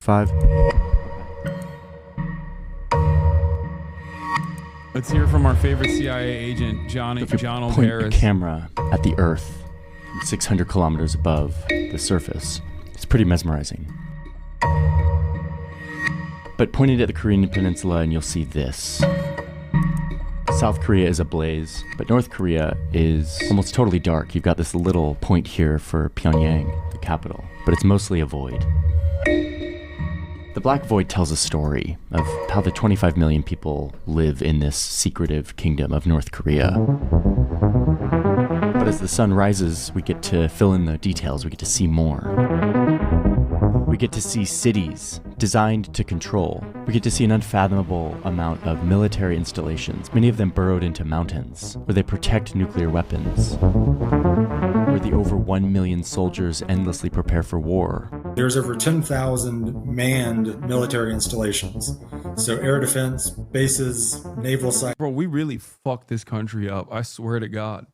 5. Let's hear from our favorite CIA agent, John Point Paris. a camera at the Earth from 600 kilometers above the surface. It's pretty mesmerizing. But point it at the Korean Peninsula and you'll see this. South Korea is ablaze, but North Korea is almost totally dark. You've got this little point here for Pyongyang, the capital, but it's mostly a void. The Black Void tells a story of how the 25 million people live in this secretive kingdom of North Korea. But as the sun rises, we get to fill in the details, we get to see more. We get to see cities designed to control. We get to see an unfathomable amount of military installations, many of them burrowed into mountains, where they protect nuclear weapons, where the over 1 million soldiers endlessly prepare for war. There's over 10,000 manned military installations. So air defense, bases, naval sites. Bro, we really fucked this country up. I swear to God.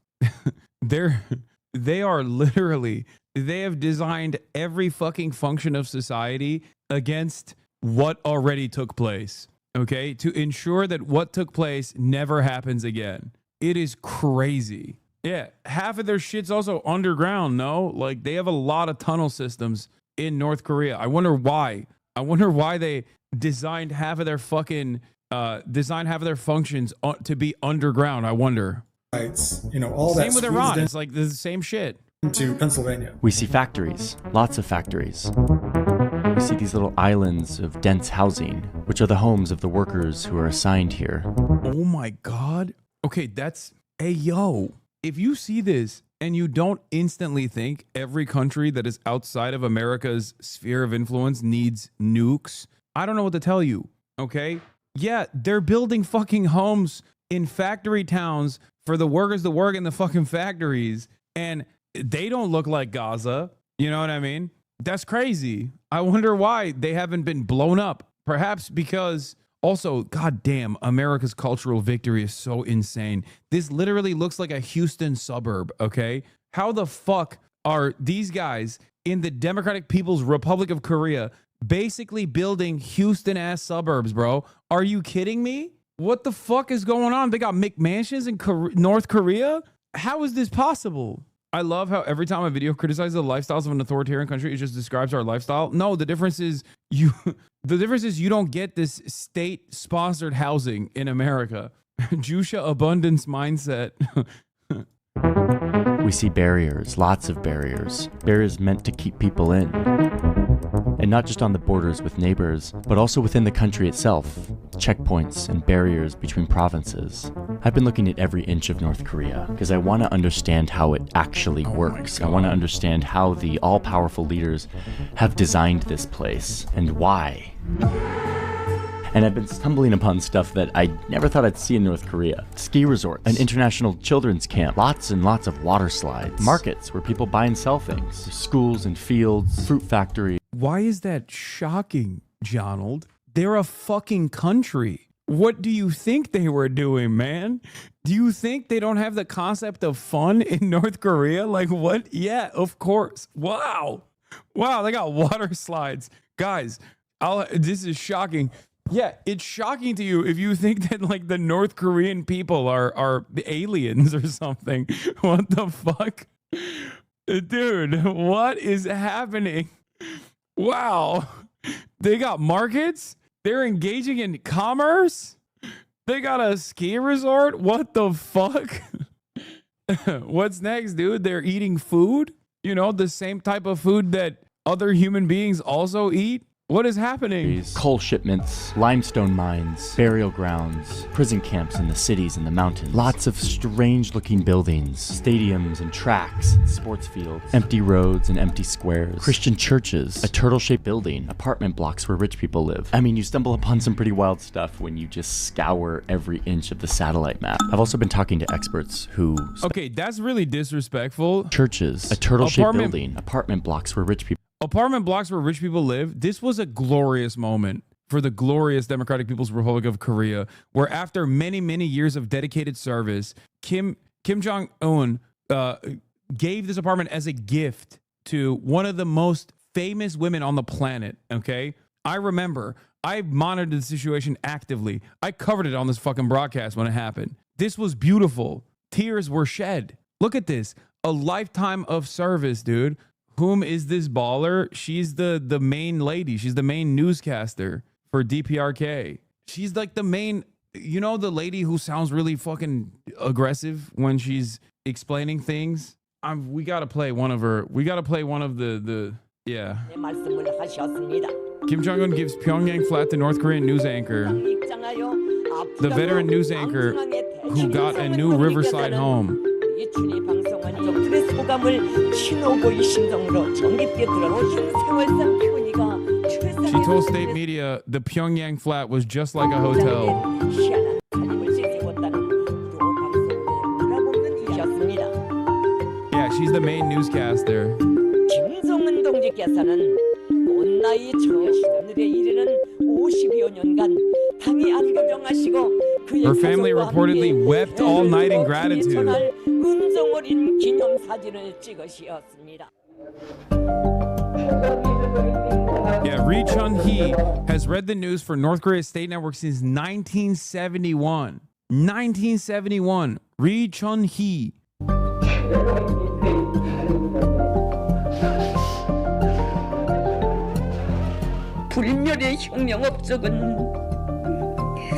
They are literally, they have designed every fucking function of society against what already took place, okay? To ensure that what took place never happens again. It is crazy. Yeah, half of their shit's also underground, no? Like, they have a lot of tunnel systems in North Korea. I wonder why. I wonder why they designed half of their fucking, half of their functions to be underground. I wonder. All that. Same with Iran. It's like the same shit. To Pennsylvania. We see factories, lots of factories. We see these little islands of dense housing, which are the homes of the workers who are assigned here. Oh my God. Okay, that's, hey, yo, if you see this and you don't instantly think every country that is outside of America's sphere of influence needs nukes, I don't know what to tell you, okay? Yeah, they're building fucking homes in factory towns for the workers that work in the fucking factories, and they don't look like Gaza. You know what I mean? That's crazy. I wonder why they haven't been blown up. Perhaps because also, goddamn, America's cultural victory is so insane. This literally looks like a Houston suburb, okay? How the fuck are these guys in the Democratic People's Republic of Korea basically building Houston-ass suburbs, bro? Are you kidding me? What the fuck is going on? They got McMansions in North Korea? How is this possible? I love how every time a video criticizes the lifestyles of an authoritarian country, it just describes our lifestyle. No, the difference is you don't get this state-sponsored housing in America. Jusha abundance mindset. We see barriers, lots of barriers. Barriers meant to keep people in. And not just on the borders with neighbors, but also within the country itself. Checkpoints and barriers between provinces. I've been looking at every inch of North Korea because I want to understand how it actually works. I want to understand how the all-powerful leaders have designed this place and why. And I've been stumbling upon stuff that I never thought I'd see in North Korea. Ski resorts, an international children's camp, lots and lots of water slides, markets where people buy and sell things, schools and fields, fruit factories. Why is that shocking, Jonald? They're a fucking country. What do you think they were doing, man? Do you think they don't have the concept of fun in North Korea? Like what? Yeah, of course. Wow. Wow, they got water slides. Guys, this is shocking. Yeah, it's shocking to you if you think that like the North Korean people are aliens or something. What the fuck? Dude, what is happening? Wow. They got markets? They're engaging in commerce? They got a ski resort? What the fuck? What's next, dude? They're eating food? You know, the same type of food that other human beings also eat? What is happening? Coal shipments, limestone mines, burial grounds, prison camps in the cities and the mountains. Lots of strange-looking buildings, stadiums and tracks, and sports fields, empty roads and empty squares, Christian churches, a turtle-shaped building, apartment blocks where rich people live. I mean, you stumble upon some pretty wild stuff when you just scour every inch of the satellite map. I've also been talking to experts who... Okay, that's really disrespectful. Churches, a turtle-shaped building, apartment blocks where rich people... Apartment blocks where rich people live. This was a glorious moment for the glorious Democratic People's Republic of Korea, where after many, many years of dedicated service, Kim Jong-un gave this apartment as a gift to one of the most famous women on the planet, okay? I remember. I monitored the situation actively. I covered it on this fucking broadcast when it happened. This was beautiful. Tears were shed. Look at this. A lifetime of service, dude. Whom is this baller? She's the main lady. She's the main newscaster for DPRK. She's like the main, you know, the lady who sounds really fucking aggressive when she's explaining things. We gotta play one of her. We gotta play one of the yeah. Kim Jong-un gives Pyongyang flat to North Korean news anchor. The veteran news anchor who got a new riverside home. She told state media the Pyongyang flat was just like a hotel. Yeah, she's the main newscaster. Her family reportedly wept all night in gratitude. Yeah, Ri Chun-hee has read the news for North Korea's state network since 1971. 1971. Ri Chun-hee.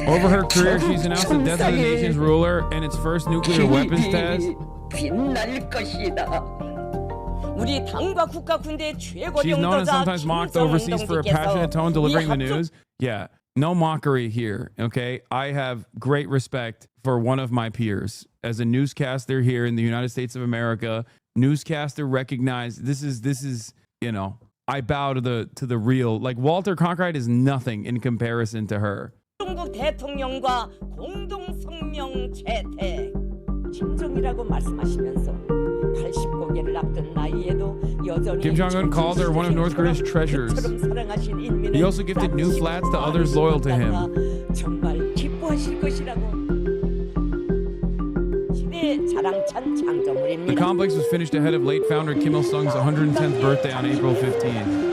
Over her career, she's announced the death of the nation's ruler and its first nuclear weapons test. She's known and sometimes mocked overseas for a passionate tone delivering the news. Yeah, no mockery here, okay? I have great respect for one of my peers. As a newscaster here in the United States of America, newscaster recognized this is, you know, I bow to the real. Like Walter Cronkite is nothing in comparison to her. Kim Jong-un called her one of North Korea's treasures. He also gifted new flats to others loyal to him. The complex was finished ahead of late founder Kim Il-sung's 110th birthday on April 15th.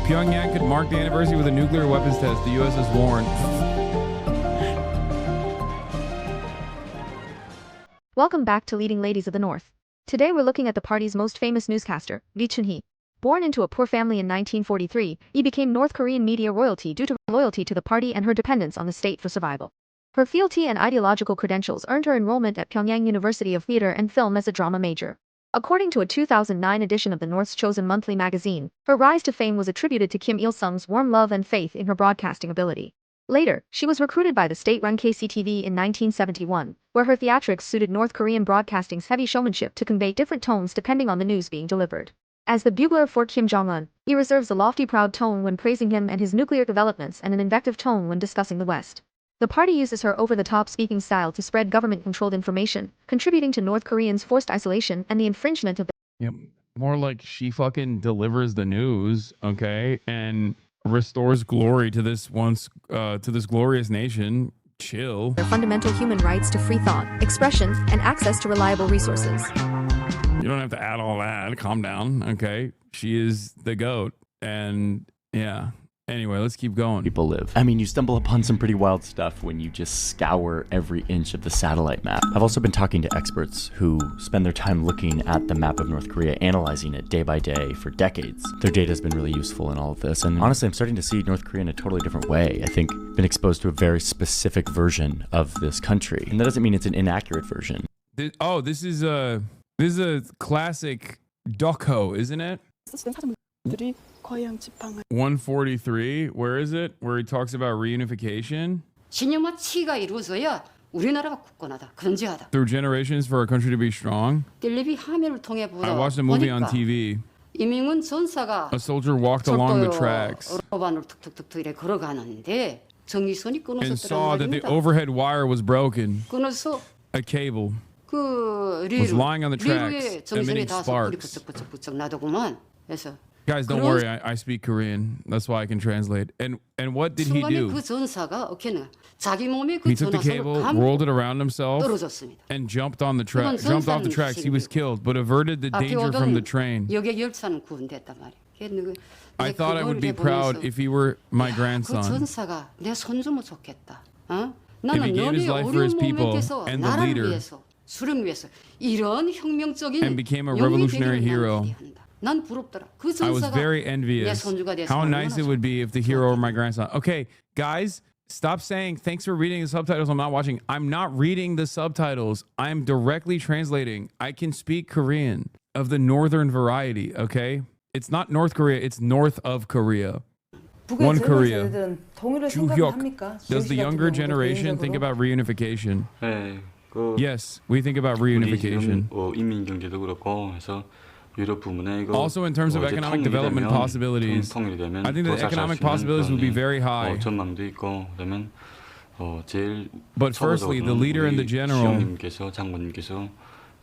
Pyongyang could mark the anniversary with a nuclear weapons test, the U.S. has warned. Welcome back to Leading Ladies of the North. Today we're looking at the party's most famous newscaster, Ri Chun-hee. Born into a poor family in 1943, he became North Korean media royalty due to her loyalty to the party and her dependence on the state for survival. Her fealty and ideological credentials earned her enrollment at Pyongyang University of Theater and Film as a drama major. According to a 2009 edition of the North's chosen monthly magazine, her rise to fame was attributed to Kim Il-sung's warm love and faith in her broadcasting ability. Later, she was recruited by the state-run KCTV in 1971, where her theatrics suited North Korean broadcasting's heavy showmanship to convey different tones depending on the news being delivered. As the bugler for Kim Jong-un, he reserves a lofty proud tone when praising him and his nuclear developments and an invective tone when discussing the West. The party uses her over-the-top speaking style to spread government-controlled information, contributing to North Koreans' forced isolation and the infringement of the— Yep. More like she fucking delivers the news, okay, and restores glory to this glorious nation. Chill. Their fundamental human rights to free thought, expression, and access to reliable resources. You don't have to add all that. Calm down, okay? She is the GOAT, and yeah. Anyway, let's keep going. People live. I mean, you stumble upon some pretty wild stuff when you just scour every inch of the satellite map. I've also been talking to experts who spend their time looking at the map of North Korea, analyzing it day by day for decades. Their data has been really useful in all of this, and honestly, I'm starting to see North Korea in a totally different way. I think I've been exposed to a very specific version of this country, and that doesn't mean it's an inaccurate version. This is a classic doco, isn't it? 143, where is it? Where he talks about reunification? 신념과 치가 이루어져야 우리나라가 굳건하다, 건재하다. Through generations for our country to be strong. 텔레비 화면을 통해 I watched a movie on TV. 이민군 전사가 A soldier walked along the tracks 로반으로 툭툭툭툭 이래 걸어가는데 전기선이 끊어졌다는 and saw that the 말입니다. overhead wire was broken. 끊어서 A cable 그 was lying on the tracks, 리루에 전기선이 emitting 닿아서 불이 sparks. 부쩍부쩍 나더구만. 그래서 Guys, don't worry. I speak Korean. That's why I can translate. And what did he 순간에 do? 그 전사가 어떻게는 자기 몸에 그 He took the cable, 전화선을 rolled it around himself, 떨어졌습니다. and jumped on the track. 그건 Jumped off the 전사는 tracks. He was 지금 killed, but averted the 앞에 danger from the 오던 train. 여객 열차는 구원됐단 말이에요. I thought I would be proud if he were my 그 grandson. 전사가 내 손주면 좋겠다. 어? he 나는 gave his 너네 life for his 어려운 people 몸에서 and the 나라를 leader 위해서 수를 위해서 이런 혁명적인 and became a 영웅이 revolutionary 되기를 hero. 난 기대한다. 난 부럽더라. 그 I was 전사가 very 내 envious 손주가 됐으면 how nice it 얼마나 would be if the hero were my grandson. Okay, guys, stop saying thanks for reading the subtitles. I'm not watching. I'm not reading the subtitles. I'm directly translating. I can speak Korean of the northern variety, okay? It's not North Korea, it's north of Korea. One Korea. Juhyuk. Does the younger generation think about reunification? 네, 그 Yes, we think about 우리 reunification. 지금 인민 경제도 그렇고 해서 유럽 부문에 이거 Also in terms of 이제 economic 통일이 development 되면, possibilities, 통일이 되면 I think 더 the 잘 살 economic 수 있는 possibilities would be 그런 very high. 전망도 있고 그러면 제일 But firstly, the leader and the general 시장님께서 장모님께서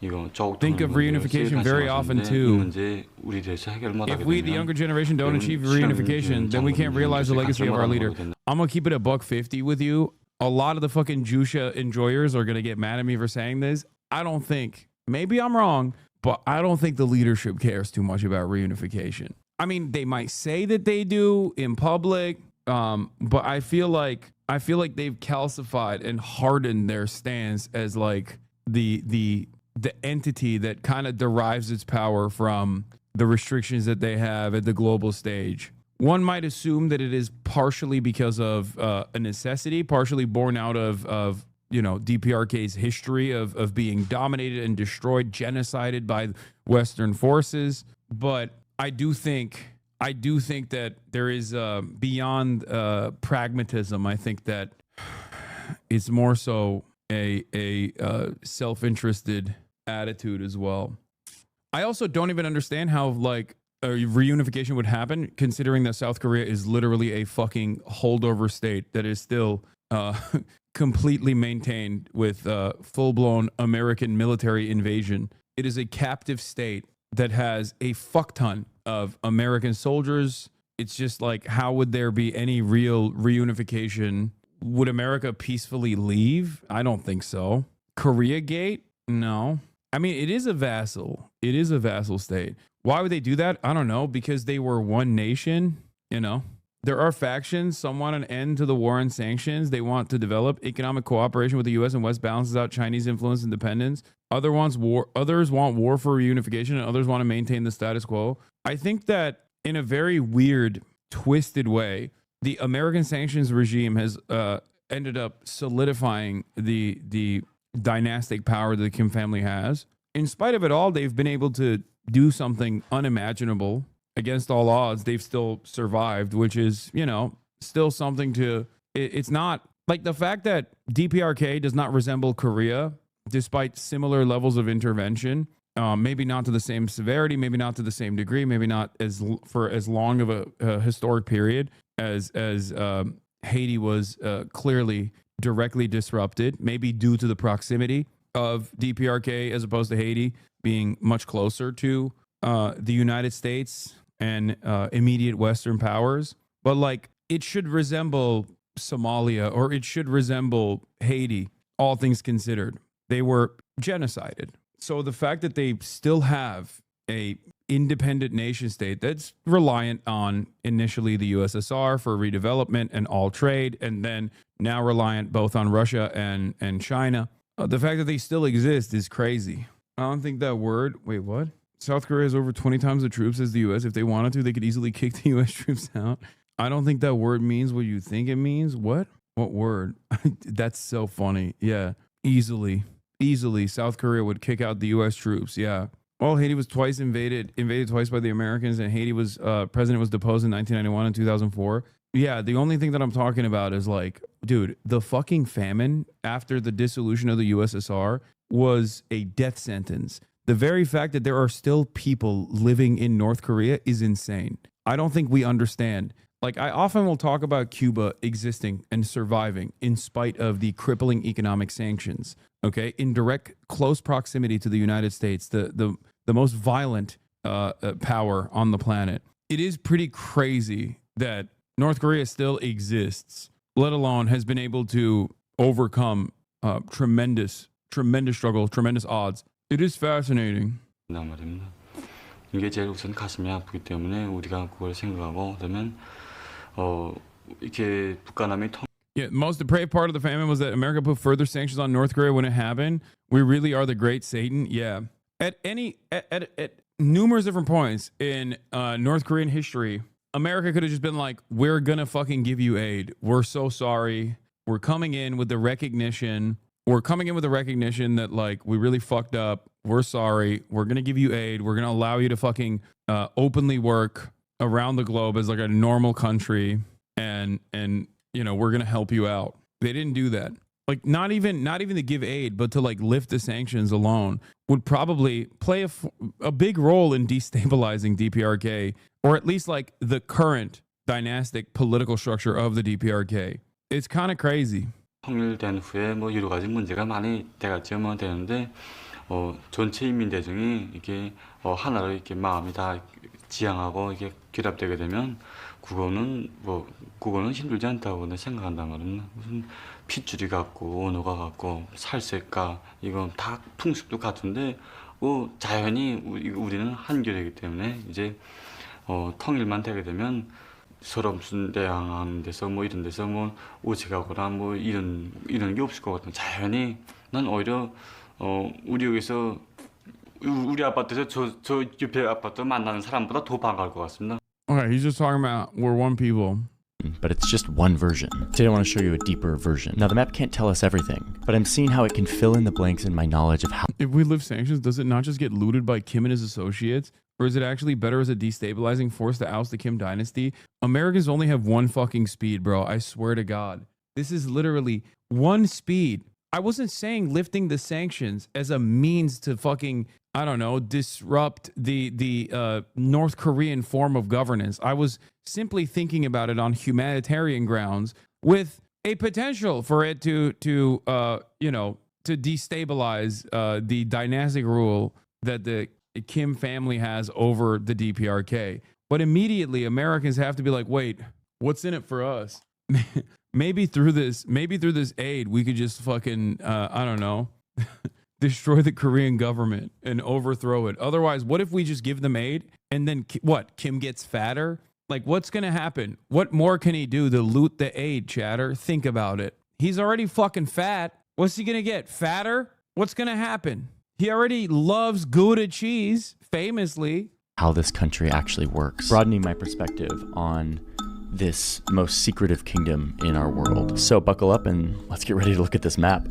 이거 쪽 think of reunification very often too. 문제 우리 대해서 해결 못 하게 If we, the younger generation, don't achieve reunification, then we can't realize the legacy of our leader. I'm gonna keep it $1.50 with you. A lot of the fucking Jusha enjoyers are gonna get mad at me for saying this. I don't think, maybe I'm wrong, but I don't think the leadership cares too much about reunification. I mean, they might say that they do in public, but I feel like they've calcified and hardened their stance as like the entity that kind of derives its power from the restrictions that they have at the global stage. One might assume that it is partially because of a necessity, partially born out of DPRK's history of being dominated and destroyed, genocided by Western forces. But I do think that there is beyond pragmatism. I think that it's more so a self-interested attitude as well. I also don't even understand how like a reunification would happen, considering that South Korea is literally a fucking holdover state that is still completely maintained with full-blown American military invasion. It is a captive state that has a fuck ton of American soldiers. It's just like, how would there be any real reunification? Would America peacefully leave? I don't think so. Korea Gate? No. I mean, it is a vassal. It is a vassal state. Why would they do that? I don't know. Because they were one nation, you know. There are factions. Some want an end to the war and sanctions. They want to develop economic cooperation with the U.S. and West balances out Chinese influence and dependence. Others want war for reunification, and others want to maintain the status quo. I think that in a very weird, twisted way, the American sanctions regime has ended up solidifying the dynastic power that the Kim family has. In spite of it all, they've been able to do something unimaginable. Against all odds, they've still survived, which is, still something to... It's not... Like the fact that DPRK does not resemble Korea, despite similar levels of intervention, maybe not to the same severity, maybe not to the same degree, maybe not for as long of a historic period as Haiti was clearly directly disrupted, maybe due to the proximity of DPRK as opposed to Haiti being much closer to the United States and immediate Western powers. But like, it should resemble Somalia, or it should resemble Haiti, all things considered. They were genocided. So the fact that they still have a independent nation state that's reliant on initially the USSR for redevelopment and all trade, and then now reliant both on Russia and China, the fact that they still exist is crazy. I don't think that word... Wait, what? South Korea has over 20 times the troops as the U.S. If they wanted to, they could easily kick the U.S. troops out. I don't think that word means what you think it means. What? What word? That's so funny. Yeah, easily. South Korea would kick out the U.S. troops. Yeah. Well, Haiti was twice invaded twice by the Americans, and Haiti was president was deposed in 1991 and 2004. Yeah, the only thing that I'm talking about is like, dude, the fucking famine after the dissolution of the USSR was a death sentence. The very fact that there are still people living in North Korea is insane. I don't think we understand. Like, I often will talk about Cuba existing and surviving in spite of the crippling economic sanctions, okay? In direct, close proximity to the United States, the most violent power on the planet. it is pretty crazy that North Korea still exists, let alone has been able to overcome tremendous struggle, tremendous odds. It is fascinating. 말입니다. 이게 제일 우선 가슴이 아프기 때문에 우리가 그걸 생각하고 그러면 이렇게 북한함이 Yeah, most depraved part of the famine was that America put further sanctions on North Korea when it happened. We really are the great Satan. Yeah. At numerous different points in North Korean history, America could have just been like, we're gonna fucking give you aid. We're so sorry. We're coming in with the recognition. That like we really fucked up. We're sorry. We're gonna give you aid. We're gonna allow you to fucking openly work around the globe as like a normal country, and you know, we're gonna help you out. They didn't do that. Like not even to give aid, but to like lift the sanctions alone would probably play a big role in destabilizing DPRK, or at least like the current dynastic political structure of the DPRK. It's kind of crazy. 통일된 후에 뭐 여러 가지 문제가 많이 돼갔죠. 뭐 되는데 전체 인민 대중이 이게 하나로 이렇게 마음이 다 지향하고 이게 결합되게 되면 그거는 힘들지 않다고 생각한단 말입니다. 무슨 핏줄이 같고 언어가 같고 살색과 이건 다 풍습도 같은데 자연히 우리는 한결이기 때문에 이제 통일만 되게 되면 서로 무슨 대항하는 데서 뭐 이런 데서 뭐 오직하거나 뭐 이런 게 없을 것 같아요. 자연히 난 오히려 우리 여기서 우리 아파트에서 저 옆에 아파트 만나는 사람보다 더 반가울 것 같습니다. Okay, he's just talking about we're one people. But it's just one version. Today I want to show you a deeper version. Now the map can't tell us everything, but I'm seeing how it can fill in the blanks in my knowledge of how. If we lift sanctions, does it not just get looted by Kim and his associates? Or is it actually better as a destabilizing force to oust the Kim dynasty? Americans only have one fucking speed, bro. I swear to God. This is literally one speed. I wasn't saying lifting the sanctions as a means to fucking, I don't know, disrupt the North Korean form of governance. I was simply thinking about it on humanitarian grounds with a potential for it to destabilize the dynastic rule that the Kim family has over the DPRK. But immediately Americans have to be like, wait, what's in it for us? maybe through this aid, we could just fucking, I don't know, destroy the Korean government and overthrow it. Otherwise, what if we just give them aid and then what? Kim gets fatter? Like, what's going to happen? What more can he do to loot the aid, chatter? Think about it. He's already fucking fat. What's he going to get? Fatter? What's going to happen? He already loves Gouda cheese, famously. How this country actually works. Broadening my perspective on this most secretive kingdom in our world. So buckle up and let's get ready to look at this map.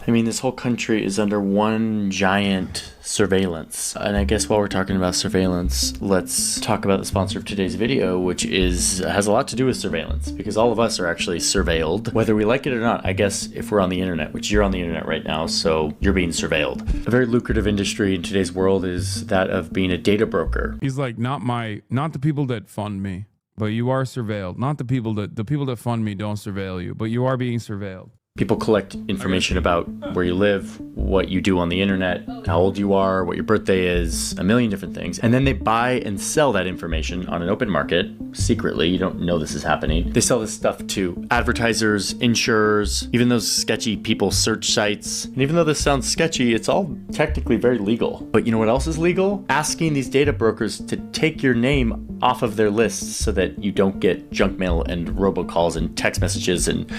I mean, this whole country is under one giant surveillance. And I guess while we're talking about surveillance, let's talk about the sponsor of today's video, which has a lot to do with surveillance, because all of us are actually surveilled, whether we like it or not. I guess if we're on the internet, which you're on the internet right now, so you're being surveilled. A very lucrative industry in today's world is that of being a data broker. He's like, not the people that fund me, but you are surveilled. Not the people that fund me don't surveil you, but you are being surveilled. People collect information about where you live, what you do on the internet, how old you are, what your birthday is, a million different things. And then they buy and sell that information on an open market, secretly. You don't know this is happening. They sell this stuff to advertisers, insurers, even those sketchy people search sites. And even though this sounds sketchy, it's all technically very legal. But you know what else is legal? Asking these data brokers to take your name off of their lists so that you don't get junk mail and robocalls and text messages and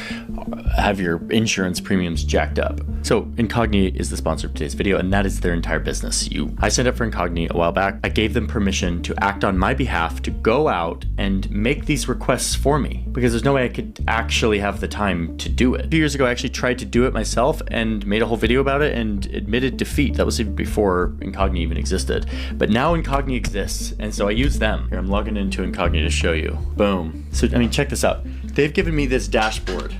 have your insurance premiums jacked up. So Incogni is the sponsor of today's video, and that is their entire business. I signed up for Incogni a while back. I gave them permission to act on my behalf to go out and make these requests for me, because there's no way I could actually have the time to do it. A few years ago, I actually tried to do it myself and made a whole video about it and admitted defeat. That was even before Incogni even existed. But now Incogni exists, and so I use them. Here, I'm logging into Incogni to show you. Boom. So, I mean, check this out. They've given me this dashboard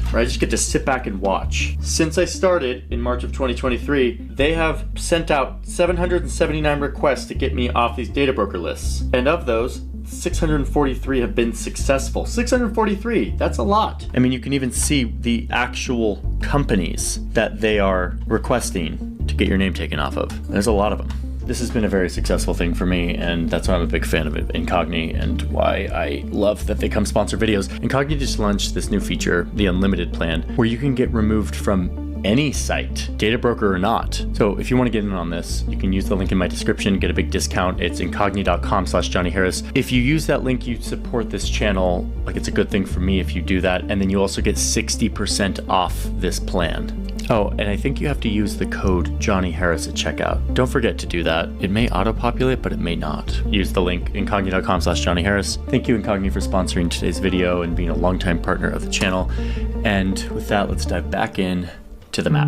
where I just get to sit back and watch. Since I started in March of 2023, they have sent out 779 requests to get me off these data broker lists. And of those, 643 have been successful. 643, that's a lot. I mean, you can even see the actual companies that they are requesting to get your name taken off of. There's a lot of them. This has been a very successful thing for me, and that's why I'm a big fan of it, Incogni, and why I love that they come sponsor videos. Incogni just launched this new feature, the Unlimited plan, where you can get removed from any site, data broker or not. So if you want to get in on this, you can use the link in my description, get a big discount. It's incogni.com/Johnny Harris. If you use that link, you support this channel. Like, it's a good thing for me if you do that. And then you also get 60% off this plan. Oh, and I think you have to use the code Johnny Harris at checkout. Don't forget to do that. It may auto-populate, but it may not. Use the link incogni.com/Johnny Harris. Thank you, Incogni, for sponsoring today's video and being a longtime partner of the channel. And with that, let's dive back in to the map.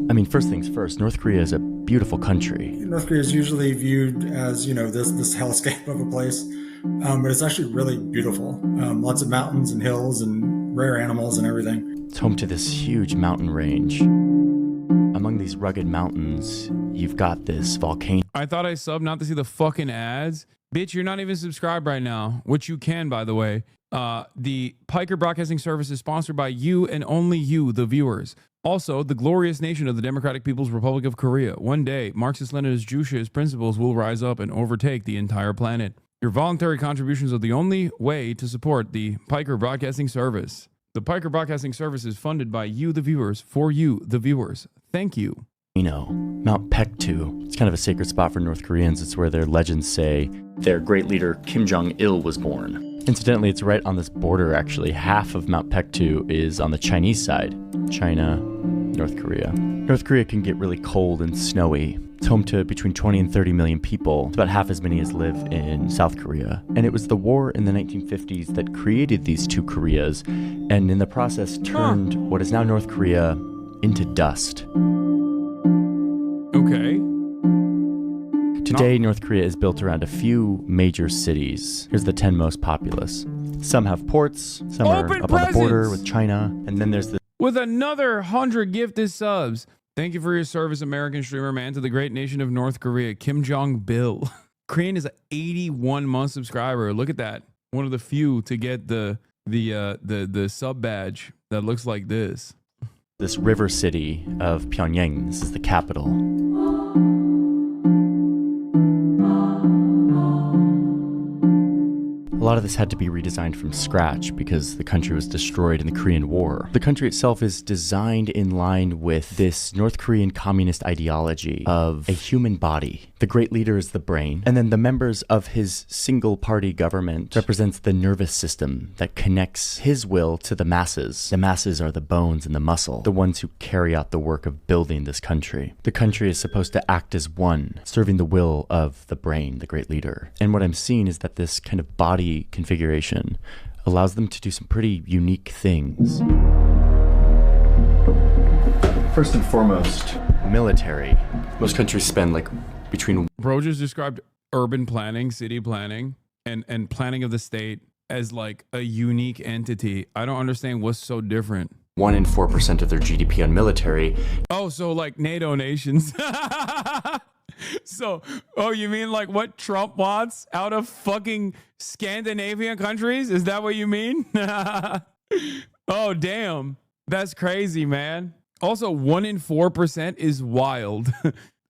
I mean, first things first, North Korea is a beautiful country. North Korea is usually viewed as, this hellscape of a place, but it's actually really beautiful. Lots of mountains and hills and rare animals and everything. It's home to this huge mountain range. Among these rugged mountains, you've got this volcano. I thought I subbed not to see the fucking ads. Bitch, you're not even subscribed right now, which you can, by the way. The Piker Broadcasting Service is sponsored by you and only you, the viewers. Also, the glorious nation of the Democratic People's Republic of Korea. One day, Marxist-Leninist Juche's principles will rise up and overtake the entire planet. Your voluntary contributions are the only way to support the Piker Broadcasting Service. The Piker Broadcasting Service is funded by you, the viewers, for you, the viewers. Thank you. Mount Paektu. It's kind of a sacred spot for North Koreans. It's where their legends say their great leader Kim Jong-il was born. Incidentally, it's right on this border, actually. Half of Mount Paektu is on the Chinese side. China, North Korea. North Korea can get really cold and snowy. It's home to between 20 and 30 million people. It's about half as many as live in South Korea. And it was the war in the 1950s that created these two Koreas, and in the process turned what is now North Korea into dust. Okay. Today, North Korea is built around a few major cities. Here's the 10 most populous. Some have ports, some are up on the border with China, and then there's the... With another 100 gifted subs. Thank you for your service, American streamer man, to the great nation of North Korea, Kim Jong-il. Korean is an 81-month subscriber. Look at that. One of the few to get the sub badge that looks like this. This river city of Pyongyang. This is the capital. A lot of this had to be redesigned from scratch because the country was destroyed in the Korean War. The country itself is designed in line with this North Korean communist ideology of a human body. The great leader is the brain, and then the members of his single-party government represents the nervous system that connects his will to the masses. The masses are the bones and the muscle, the ones who carry out the work of building this country. The country is supposed to act as one, serving the will of the brain, the great leader. And what I'm seeing is that this kind of body configuration allows them to do some pretty unique things. First and foremost, military. Most countries spend between... Bro just described urban planning, city planning, and planning of the state as like a unique entity. I don't understand what's so different. 1 in 4% of their GDP on military. Oh, so like NATO nations. So, you mean like what Trump wants out of fucking Scandinavian countries? Is that what you mean? Oh, damn. That's crazy, man. Also, 1 in 4% is wild.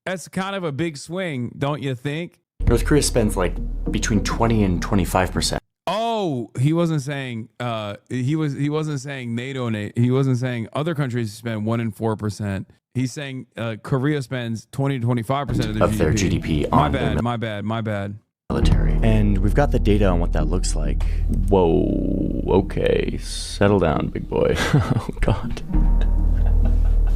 That's kind of a big swing, don't you think? North Korea spends between 20 and 25%. Oh, he wasn't saying he wasn't saying NATO. He wasn't saying other countries spend 1 in 4%. He's saying Korea spends 20 to 25% of their GDP on my bad. Military. And we've got the data on what that looks like. Whoa, okay, settle down, big boy. Oh, God.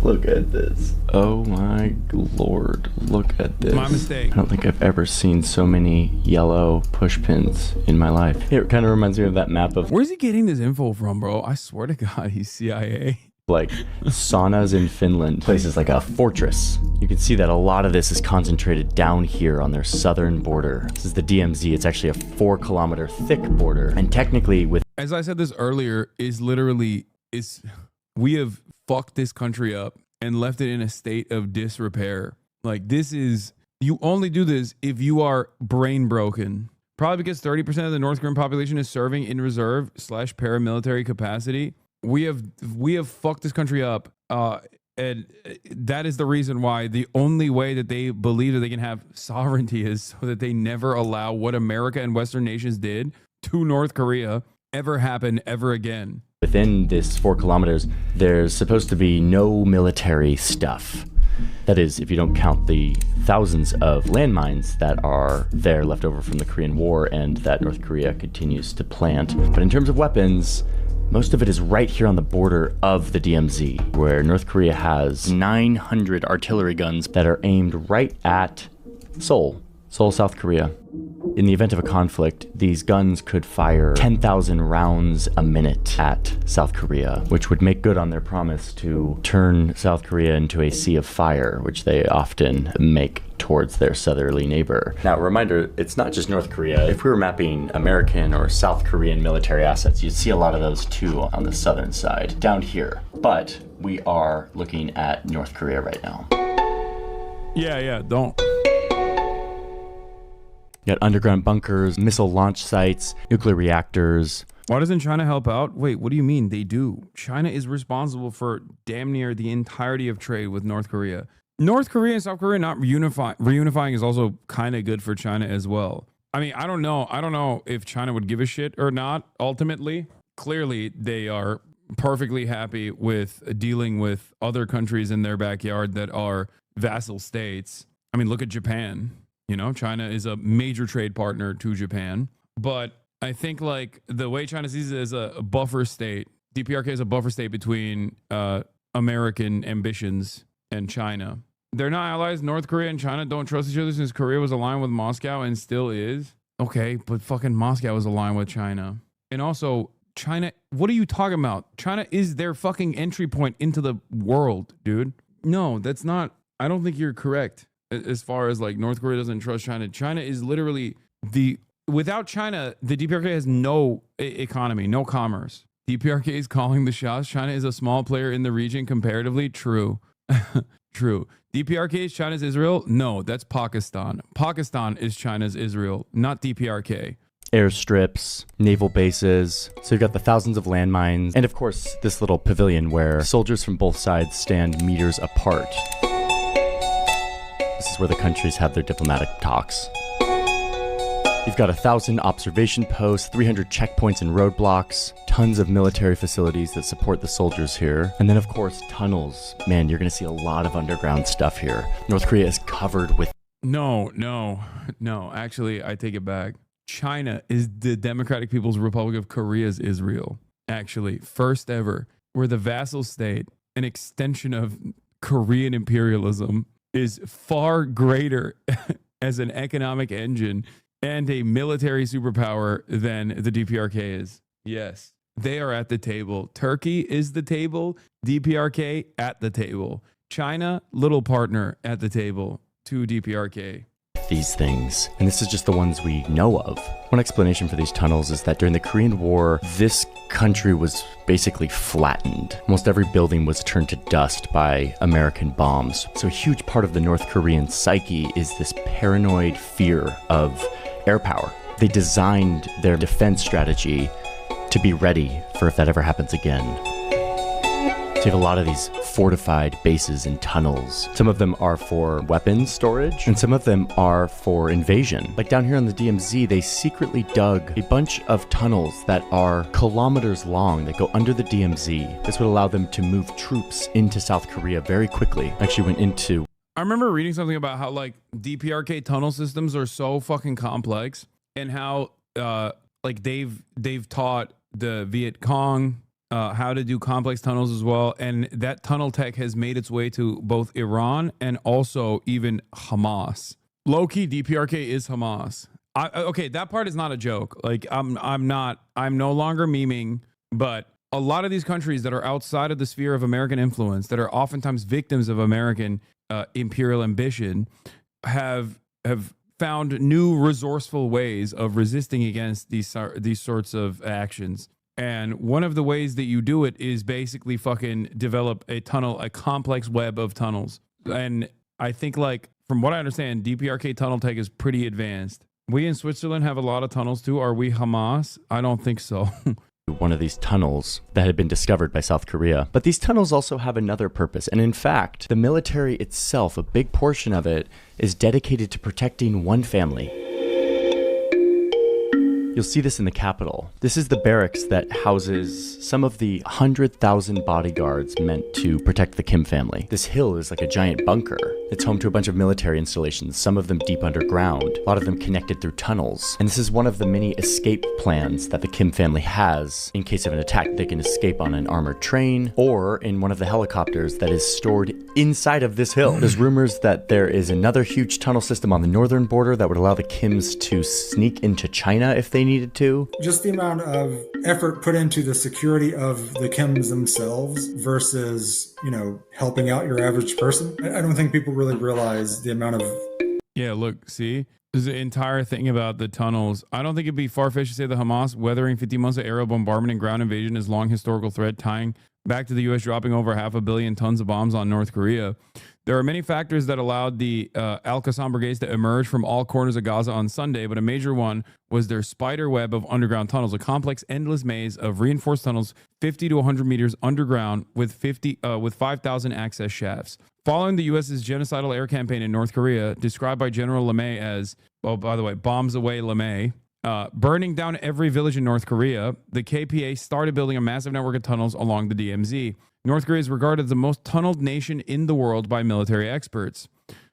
Look at this. Oh my lord, look at this. My mistake. I don't think I've ever seen so many yellow push pins in my life. It kind of reminds me of that map of... Where's he getting this info from, bro? I swear to God, he's CIA. Saunas in Finland. Places like a fortress. You can see that a lot of this is concentrated down here on their southern border. This is the DMZ. It's actually a 4-kilometer thick border. And technically with... As I said this earlier, we have fucked this country up and left it in a state of disrepair. You only do this if you are brain broken. Probably because 30% of the North Korean population is serving in reserve / paramilitary capacity. We have fucked this country up And that is the reason why the only way that they believe that they can have sovereignty is so that they never allow what America and Western nations did to North Korea ever happen ever again. Within this 4 kilometers, there's supposed to be no military stuff. That is, if you don't count the thousands of landmines that are there left over from the Korean War and that North Korea continues to plant. But in terms of weapons, most of it is right here on the border of the DMZ, where North Korea has 900 artillery guns that are aimed right at Seoul, South Korea. In the event of a conflict, these guns could fire 10,000 rounds a minute at South Korea, which would make good on their promise to turn South Korea into a sea of fire, which they often make towards their southerly neighbor. Now, a reminder, it's not just North Korea. If we were mapping American or South Korean military assets, you'd see a lot of those too on the southern side, down here. But we are looking at North Korea right now. Yeah, don't. You got underground bunkers, missile launch sites, nuclear reactors. Why doesn't China help out? Wait, what do you mean? They do. China is responsible for damn near the entirety of trade with North Korea. North Korea and South Korea not reunifying is also kind of good for China as well. I mean, I don't know if China would give a shit or not, ultimately. Clearly, they are perfectly happy with dealing with other countries in their backyard that are vassal states. I mean, look at Japan. You know, China is a major trade partner to Japan. But I think like the way China sees it as a buffer state, DPRK is a buffer state between American ambitions and China. They're not allies. North Korea and China don't trust each other since Korea was aligned with Moscow and still is. Okay, but fucking Moscow is aligned with China. And also, China, what are you talking about? China is their fucking entry point into the world, dude. No, that's not. I don't think you're correct. As far as like North Korea doesn't trust China. China is literally without China, the DPRK has no economy, no commerce. DPRK is calling the shots. China is a small player in the region comparatively. True. True. DPRK is China's Israel? No, that's Pakistan. Pakistan is China's Israel, not DPRK. Airstrips, naval bases. So you've got the thousands of landmines. And of course, this little pavilion where soldiers from both sides stand meters apart. This is where the countries have their diplomatic talks. You've got 1,000 observation posts, 300 checkpoints and roadblocks, tons of military facilities that support the soldiers here. And then, of course, tunnels. Man, you're going to see a lot of underground stuff here. North Korea is covered with... No. Actually, I take it back. China is the Democratic People's Republic of Korea's Israel. Actually, first ever. We're the vassal state, an extension of Korean imperialism, is far greater as an economic engine and a military superpower than the DPRK is. Yes, they are at the table. Turkey is the table. DPRK at the table. China, little partner at the table to DPRK. These things, and this is just the ones we know of. One explanation for these tunnels is that during the Korean War, this country was basically flattened. Almost every building was turned to dust by American bombs. So a huge part of the North Korean psyche is this paranoid fear of air power. They designed their defense strategy to be ready for if that ever happens again. So you have a lot of these fortified bases and tunnels. Some of them are for weapons storage, and some of them are for invasion. Like down here on the DMZ, they secretly dug a bunch of tunnels that are kilometers long that go under the DMZ. This would allow them to move troops into South Korea very quickly. Actually went into... I remember reading something about how like DPRK tunnel systems are so fucking complex, and how like they've taught the Viet Cong how to do complex tunnels as well, and that tunnel tech has made its way to both Iran and also even Hamas. Low-key, DPRK is Hamas. Okay, that part is not a joke. Like I'm no longer memeing, but a lot of these countries that are outside of the sphere of American influence, that are oftentimes victims of American imperial ambition, have found new resourceful ways of resisting against these sorts of actions. And one of the ways that you do it is basically fucking develop a complex web of tunnels. And I think, like, from what I understand, DPRK tunnel tech is pretty advanced. We in Switzerland have a lot of tunnels too. Are we Hamas? I don't think so. one of these tunnels that had been discovered by South Korea. But these tunnels also have another purpose. And in fact, the military itself, a big portion of it, is dedicated to protecting one family. You'll see this in the Capitol. This is the barracks that houses some of the 100,000 bodyguards meant to protect the Kim family. This hill is like a giant bunker. It's home to a bunch of military installations, some of them deep underground, a lot of them connected through tunnels. And this is one of the many escape plans that the Kim family has in case of an attack. They can escape on an armored train or in one of the helicopters that is stored inside of this hill. There's rumors that there is another huge tunnel system on the northern border that would allow the Kims to sneak into China if they needed to. Just the amount of effort put into the security of the Kims themselves versus, helping out your average person. I don't think people really realize the amount of... Yeah, look, see? There's an entire thing about the tunnels. I don't think it'd be far-fetched to say the Hamas weathering 50 months of aerial bombardment and ground invasion is long historical threat tying back to the U.S. dropping over 500 million tons of bombs on North Korea. There are many factors that allowed the Al-Qassam brigades to emerge from all corners of Gaza on Sunday, but a major one was their spider web of underground tunnels, a complex, endless maze of reinforced tunnels 50 to 100 meters underground with 5,000 access shafts. Following the U.S.'s genocidal air campaign in North Korea, described by General LeMay as, bombs away LeMay, burning down every village in North Korea, the KPA started building a massive network of tunnels along the DMZ. North Korea is regarded as the most tunneled nation in the world by military experts.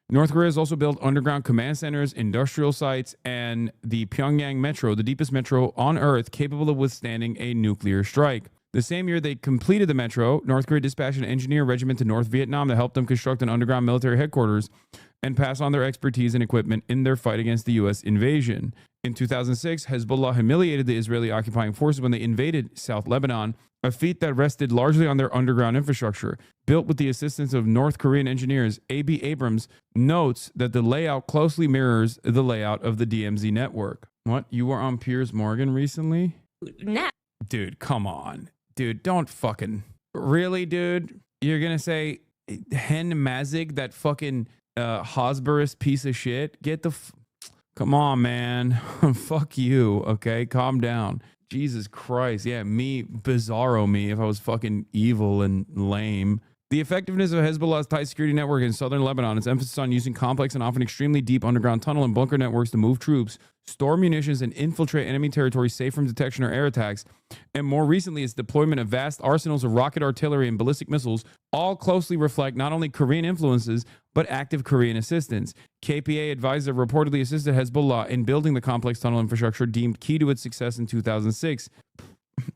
North Korea has also built underground command centers, industrial sites, and the Pyongyang Metro, the deepest metro on Earth capable of withstanding a nuclear strike. The same year they completed the metro, North Korea dispatched an engineer regiment to North Vietnam to help them construct an underground military headquarters and pass on their expertise and equipment in their fight against the U.S. invasion. In 2006, Hezbollah humiliated the Israeli occupying forces when they invaded South Lebanon, a feat that rested largely on their underground infrastructure. Built with the assistance of North Korean engineers, A.B. Abrams notes that the layout closely mirrors the layout of the DMZ network. What? You were on Piers Morgan recently? Nah. Dude, come on. Dude, don't fucking... Really, dude? You're gonna say Hen Mazik, that fucking Hosberus piece of shit? Get the... Come on, man. Fuck you, okay? Calm down. Jesus Christ. Yeah, me, bizarro me, if I was fucking evil and lame. The effectiveness of Hezbollah's tight security network in southern Lebanon, its emphasis on using complex and often extremely deep underground tunnel and bunker networks to move troops, store munitions, and infiltrate enemy territory safe from detection or air attacks, and more recently its deployment of vast arsenals of rocket artillery and ballistic missiles, all closely reflect not only Korean influences, but active Korean assistance. KPA advisor reportedly assisted Hezbollah in building the complex tunnel infrastructure deemed key to its success in 2006.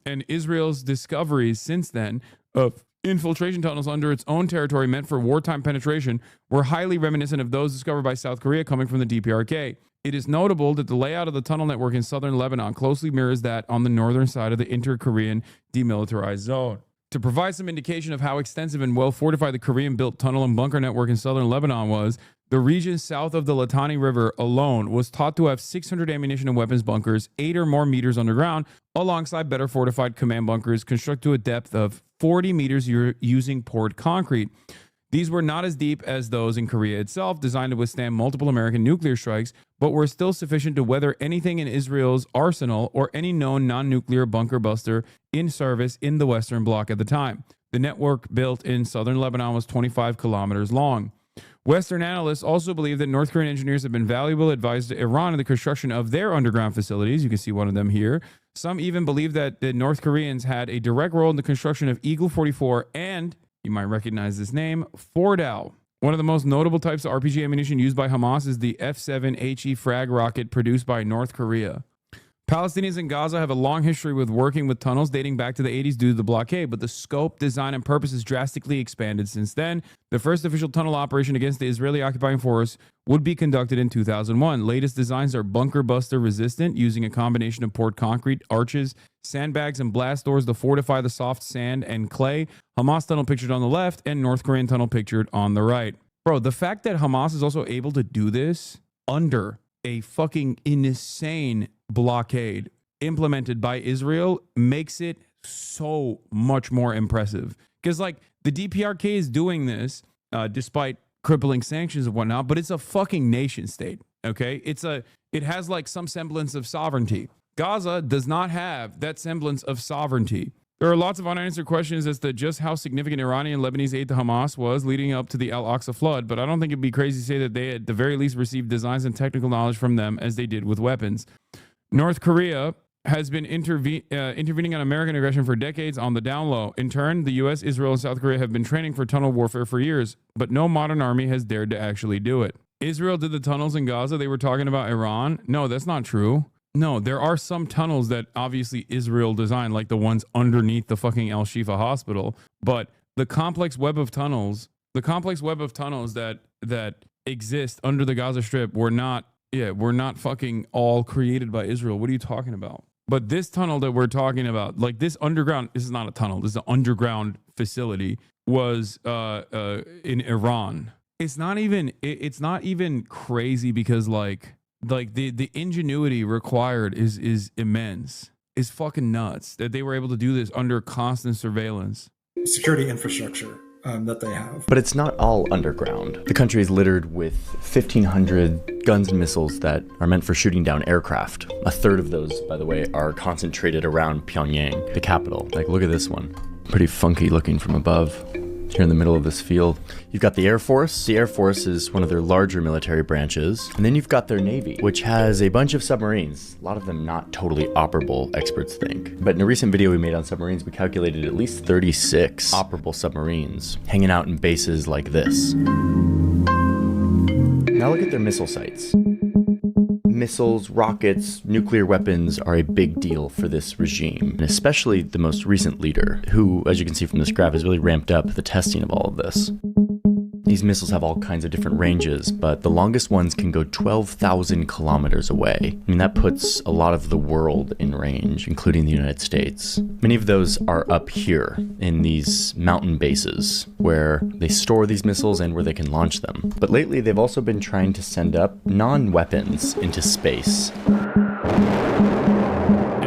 And Israel's discoveries since then of infiltration tunnels under its own territory meant for wartime penetration were highly reminiscent of those discovered by South Korea coming from the DPRK. It is notable that the layout of the tunnel network in southern Lebanon closely mirrors that on the northern side of the inter-Korean demilitarized zone. To provide some indication of how extensive and well-fortified the Korean-built tunnel and bunker network in southern Lebanon was, the region south of the Litani River alone was thought to have 600 ammunition and weapons bunkers, 8 or more meters underground, alongside better fortified command bunkers constructed to a depth of 40 meters using poured concrete. These were not as deep as those in Korea itself, designed to withstand multiple American nuclear strikes, but were still sufficient to weather anything in Israel's arsenal or any known non-nuclear bunker buster in service in the Western Bloc at the time. The network built in southern Lebanon was 25 kilometers long. Western analysts also believe that North Korean engineers have been valuable advisors to Iran in the construction of their underground facilities. You can see one of them here. Some even believe that the North Koreans had a direct role in the construction of Eagle 44 and, you might recognize this name, Fordal. One of the most notable types of RPG ammunition used by Hamas is the F-7 HE frag rocket produced by North Korea. Palestinians in Gaza have a long history with working with tunnels dating back to the 80s due to the blockade, but the scope, design, and purpose has drastically expanded since then. The first official tunnel operation against the Israeli occupying force would be conducted in 2001. Latest designs are bunker buster resistant, using a combination of poured concrete, arches, sandbags, and blast doors to fortify the soft sand and clay. Hamas tunnel pictured on the left and North Korean tunnel pictured on the right. Bro, the fact that Hamas is also able to do this under a fucking insane blockade implemented by Israel makes it so much more impressive. Because like the DPRK is doing this despite crippling sanctions and whatnot, but it's a fucking nation state. Okay, it has like some semblance of sovereignty. Gaza does not have that semblance of sovereignty. There are lots of unanswered questions as to just how significant Iranian and Lebanese aid to Hamas was leading up to the Al-Aqsa flood, but I don't think it'd be crazy to say that they at the very least received designs and technical knowledge from them as they did with weapons. North Korea has been intervening on American aggression for decades on the down low. In turn, the U.S., Israel, and South Korea have been training for tunnel warfare for years, but no modern army has dared to actually do it. Israel did the tunnels in Gaza. They were talking about Iran. No, that's not true. No, there are some tunnels that obviously Israel designed, like the ones underneath the fucking Al Shifa hospital. But the complex web of tunnels that exist under the Gaza Strip were not fucking all created by Israel. What are you talking about? But this tunnel that we're talking about, like this underground, this is not a tunnel, this is an underground facility, was in Iran. It's not even crazy because like the ingenuity required is immense. It's fucking nuts that they were able to do this under constant surveillance. Security infrastructure that they have. But it's not all underground. The country is littered with 1,500 guns and missiles that are meant for shooting down aircraft. A third of those, by the way, are concentrated around Pyongyang, the capital. Like, look at this one. Pretty funky looking from above. Here in the middle of this field, you've got the Air Force. The Air Force is one of their larger military branches. And then you've got their Navy, which has a bunch of submarines. A lot of them not totally operable, experts think. But in a recent video we made on submarines, we calculated at least 36 operable submarines hanging out in bases like this. Now look at their missile sites. Missiles, rockets, nuclear weapons are a big deal for this regime, and especially the most recent leader, who, as you can see from this graph, has really ramped up the testing of all of this. These missiles have all kinds of different ranges, but the longest ones can go 12,000 kilometers away. I mean, that puts a lot of the world in range, including the United States. Many of those are up here in these mountain bases where they store these missiles and where they can launch them. But lately, they've also been trying to send up non-weapons into space.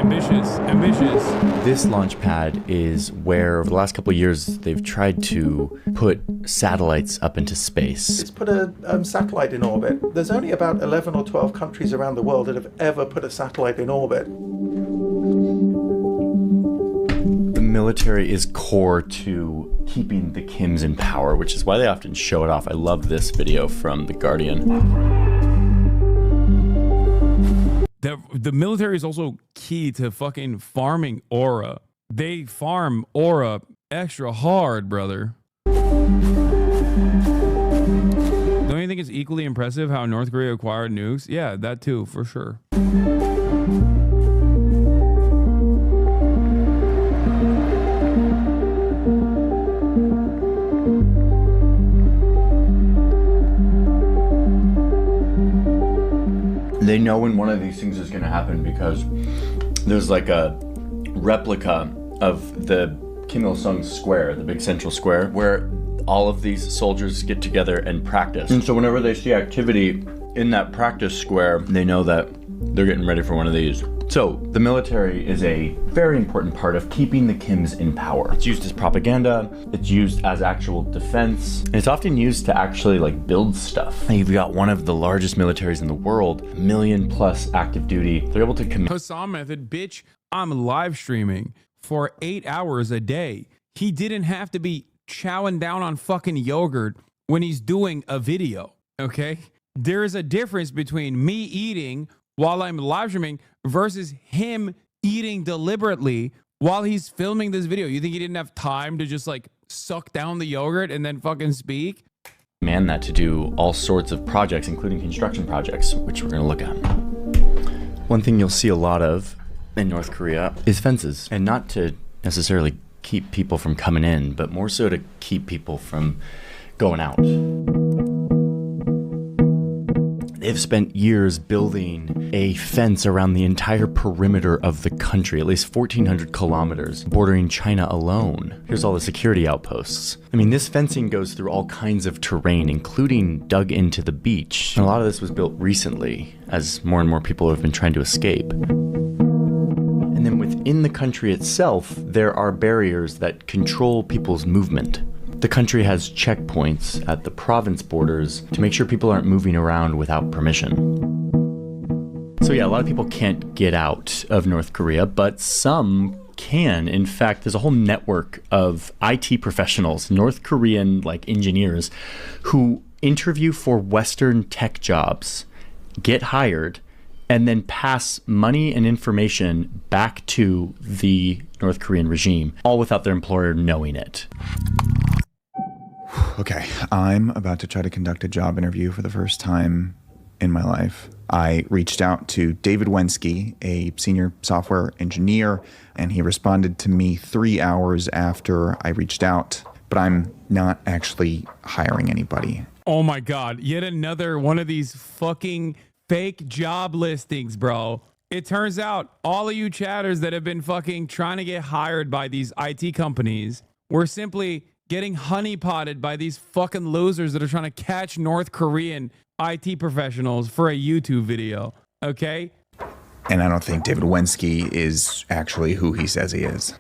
Ambitious. This launch pad is where, over the last couple of years, they've tried to put satellites up into space. It's put a satellite in orbit. There's only about 11 or 12 countries around the world that have ever put a satellite in orbit. The military is core to keeping the Kims in power, which is why they often show it off. I love this video from The Guardian. The military is also key to fucking farming aura. They farm aura extra hard, brother. Don't you think it's equally impressive how North Korea acquired nukes? Yeah, that too, for sure. They know when one of these things is going to happen because there's like a replica of the Kim Il-sung Square, the big central square, where all of these soldiers get together and practice. And so whenever they see activity in that practice square, they know that they're getting ready for one of these. So the military is a very important part of keeping the Kims in power. It's used as propaganda, it's used as actual defense, and it's often used to actually like build stuff. And you've got one of the largest militaries in the world, 1 million plus active duty. They're able to commit. Hassan method, bitch, I'm live streaming for 8 hours a day. He didn't have to be chowing down on fucking yogurt when he's doing a video, okay? There is a difference between me eating while I'm live streaming versus him eating deliberately while he's filming this video. You think he didn't have time to just like suck down the yogurt and then fucking speak? Man, that to do all sorts of projects, including construction projects, which we're going to look at. One thing you'll see a lot of in North Korea is fences, and not to necessarily keep people from coming in, but more so to keep people from going out. They've spent years building a fence around the entire perimeter of the country, at least 1,400 kilometers, bordering China alone. Here's all the security outposts. I mean, this fencing goes through all kinds of terrain, including dug into the beach. And a lot of this was built recently, as more and more people have been trying to escape. And then within the country itself, there are barriers that control people's movement. The country has checkpoints at the province borders to make sure people aren't moving around without permission. So yeah, a lot of people can't get out of North Korea, but some can. In fact, there's a whole network of IT professionals, North Korean like engineers, who interview for Western tech jobs, get hired, and then pass money and information back to the North Korean regime, all without their employer knowing it. Okay, I'm about to try to conduct a job interview for the first time in my life. I reached out to David Wensky, a senior software engineer, and he responded to me 3 hours after I reached out, but I'm not actually hiring anybody. Oh my God, yet another one of these fucking fake job listings, bro. It turns out all of you chatters that have been fucking trying to get hired by these IT companies were simply getting honeypotted by these fucking losers that are trying to catch North Korean IT professionals for a YouTube video, okay? And I don't think David Wensky is actually who he says he is.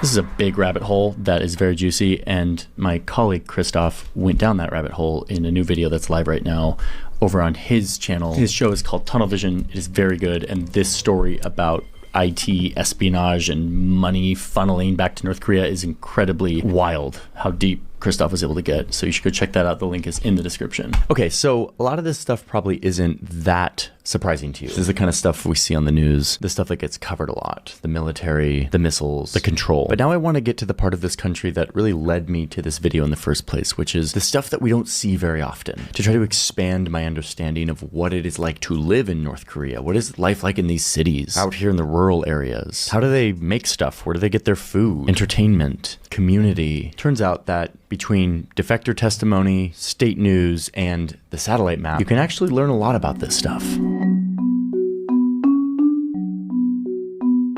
This is a big rabbit hole that is very juicy, and my colleague Christoph went down that rabbit hole in a new video that's live right now over on his channel. His show is called Tunnel Vision. It is very good, and this story about IT espionage and money funneling back to North Korea is incredibly wild, how deep Christoph was able to get. So you should go check that out. The link is in the description. Okay, so a lot of this stuff probably isn't that surprising to you. This is the kind of stuff we see on the news, the stuff that gets covered a lot, the military, the missiles, the control. But now I want to get to the part of this country that really led me to this video in the first place, which is the stuff that we don't see very often, to try to expand my understanding of what it is like to live in North Korea. What is life like in these cities, out here in the rural areas? How do they make stuff? Where do they get their food? Entertainment, community. Turns out that between defector testimony, state news, and the satellite map, you can actually learn a lot about this stuff.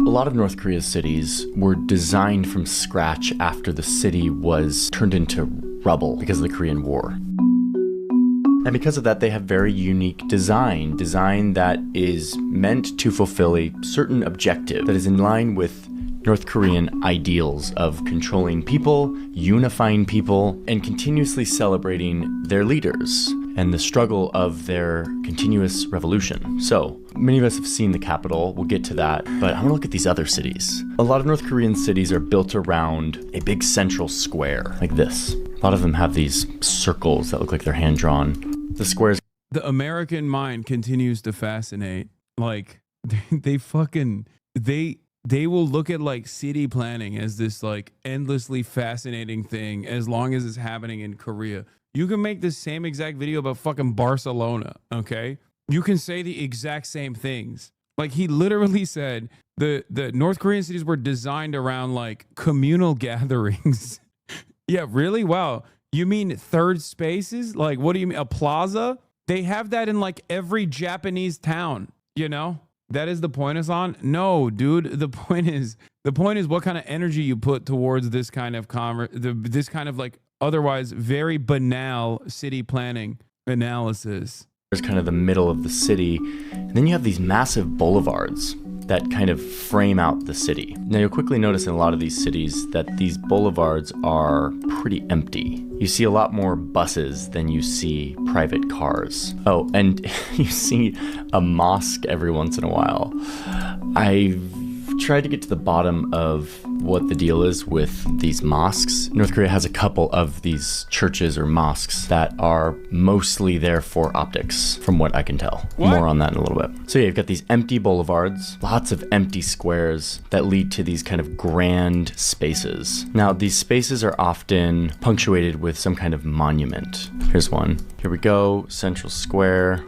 A lot of North Korea's cities were designed from scratch after the city was turned into rubble because of the Korean War. And because of that, they have very unique design that is meant to fulfill a certain objective that is in line with North Korean ideals of controlling people, unifying people, and continuously celebrating their leaders and the struggle of their continuous revolution. So, many of us have seen the capital, we'll get to that, but I want to look at these other cities. A lot of North Korean cities are built around a big central square, like this. A lot of them have these circles that look like they're hand-drawn. The squares. The American mind continues to fascinate. Like, they will look at like city planning as this like endlessly fascinating thing as long as it's happening in Korea. You can make the same exact video about fucking Barcelona, okay? You can say the exact same things. Like he literally said the North Korean cities were designed around like communal gatherings. Yeah, really? Wow. You mean third spaces? Like what do you mean? A plaza? They have that in like every Japanese town, you know? That is the point is on? No, dude. The point is what kind of energy you put towards this kind of this kind of like otherwise very banal city planning analysis. There's kind of the middle of the city, and then you have these massive boulevards that kind of frame out the city. Now you'll quickly notice in a lot of these cities that these boulevards are pretty empty. You see a lot more buses than you see private cars. Oh, and you see a mosque every once in a while. I've tried to get to the bottom of what the deal is with these mosques. North Korea has a couple of these churches or mosques that are mostly there for optics, from what I can tell. What? More on that in a little bit. So yeah, you've got these empty boulevards, lots of empty squares that lead to these kind of grand spaces. Now, these spaces are often punctuated with some kind of monument. Here's one. Here we go, Central Square.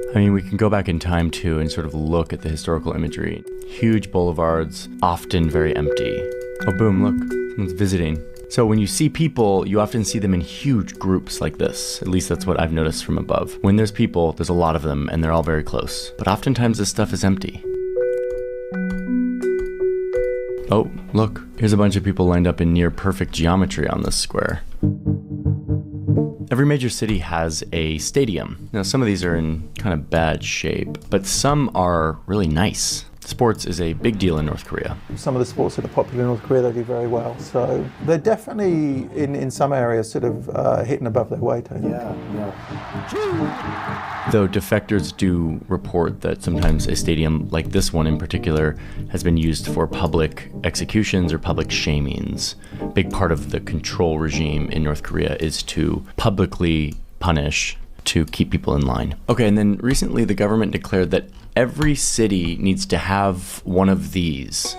I mean, we can go back in time too and sort of look at the historical imagery. Huge boulevards, often very empty. Oh, boom, look, someone's visiting. So when you see people, you often see them in huge groups like this. At least that's what I've noticed from above. When there's people, there's a lot of them and they're all very close. But oftentimes this stuff is empty. Oh, look, here's a bunch of people lined up in near perfect geometry on this square. Every major city has a stadium. Now, some of these are in kind of bad shape, but some are really nice. Sports is a big deal in North Korea. Some of the sports that are popular in North Korea, they do very well. So they're definitely, in some areas, sort of hitting above their weight, I think. Though defectors do report that sometimes a stadium like this one in particular has been used for public executions or public shamings. A big part of the control regime in North Korea is to publicly punish to keep people in line. Okay, and then recently the government declared that every city needs to have one of these.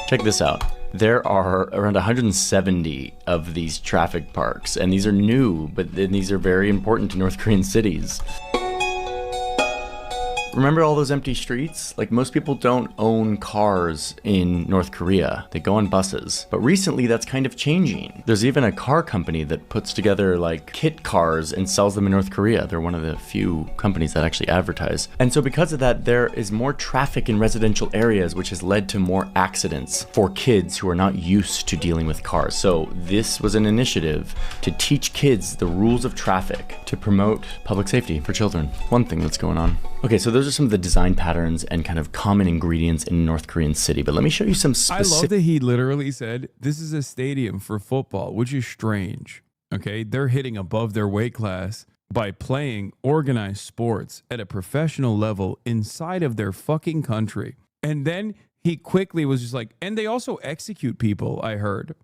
Check this out. There are around 170 of these traffic parks, and these are new, but these are very important to North Korean cities. Remember all those empty streets? Like, most people don't own cars in North Korea. They go on buses. But recently that's kind of changing. There's even a car company that puts together like kit cars and sells them in North Korea. They're one of the few companies that actually advertise. And so because of that, there is more traffic in residential areas, which has led to more accidents for kids who are not used to dealing with cars. So this was an initiative to teach kids the rules of traffic to promote public safety for children. One thing that's going on. Okay, so those are some of the design patterns and kind of common ingredients in a North Korean city. But let me show you some specific... I love that he literally said, this is a stadium for football, which is strange. Okay, they're hitting above their weight class by playing organized sports at a professional level inside of their fucking country. And then he quickly was just like, and they also execute people, I heard.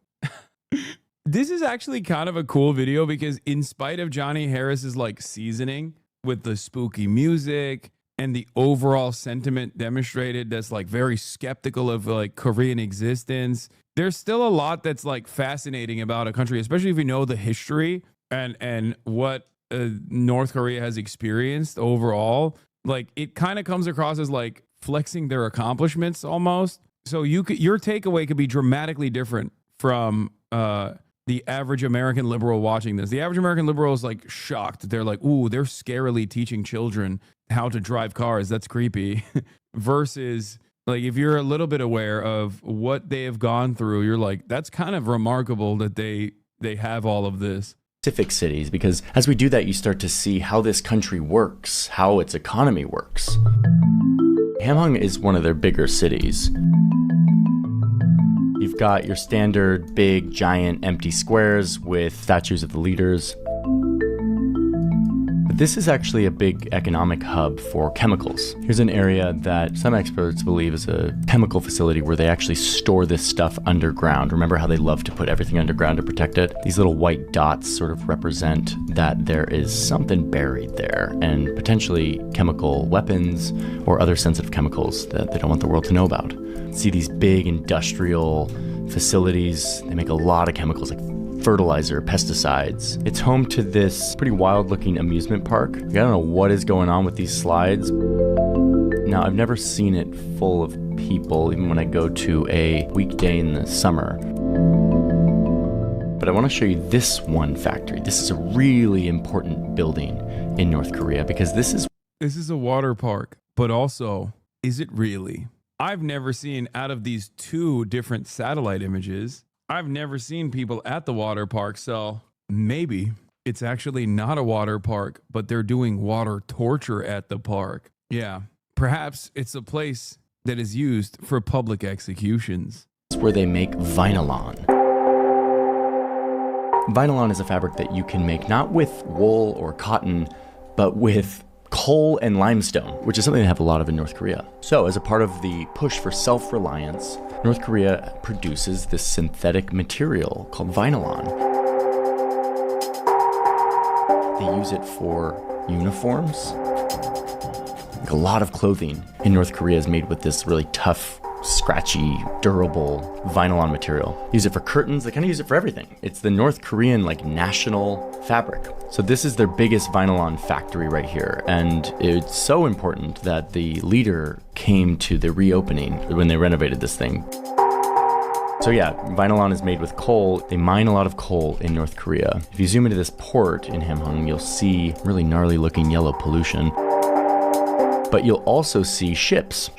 This is actually kind of a cool video because in spite of Johnny Harris's like seasoning with the spooky music and the overall sentiment demonstrated that's like very skeptical of like Korean existence, there's still a lot that's like fascinating about a country, especially if you know the history and what North Korea has experienced overall. Like, it kind of comes across as like flexing their accomplishments almost. So your takeaway could be dramatically different from the average American liberal watching this. The average American liberal is like shocked. They're like, ooh, they're scarily teaching children how to drive cars. That's creepy. Versus, like, if you're a little bit aware of what they have gone through, you're like, that's kind of remarkable that they have all of this. Specific cities, because as we do that, you start to see how this country works, how its economy works. Hamhung is one of their bigger cities. You've got your standard big, giant, empty squares with statues of the leaders. But this is actually a big economic hub for chemicals. Here's an area that some experts believe is a chemical facility where they actually store this stuff underground. Remember how they love to put everything underground to protect it? These little white dots sort of represent that there is something buried there, and potentially chemical weapons or other sensitive chemicals that they don't want the world to know about. See these big industrial facilities. They make a lot of chemicals like fertilizer, pesticides. It's home to this pretty wild-looking amusement park. I don't know what is going on with these slides. Now, I've never seen it full of people, even when I go to a weekday in the summer. But I want to show you this one factory. This is a really important building in North Korea because this is a water park, but also, is it really? I've never seen, out of these two different satellite images, I've never seen people at the water park, so maybe it's actually not a water park, but they're doing water torture at the park. Yeah, perhaps it's a place that is used for public executions. It's where they make vinylon. Vinylon is a fabric that you can make not with wool or cotton, but with coal and limestone, which is something they have a lot of in North Korea. So as a part of the push for self-reliance, North Korea produces this synthetic material called vinylon. They use it for uniforms. Like, a lot of clothing in North Korea is made with this really tough, scratchy, durable vinylon material. Use it for curtains. They kind of use it for everything. It's the North Korean like national fabric. So this is their biggest vinylon factory right here. And it's so important that the leader came to the reopening when they renovated this thing. So yeah, vinylon is made with coal. They mine a lot of coal in North Korea. If you zoom into this port in Hamhung, you'll see really gnarly looking yellow pollution. But you'll also see ships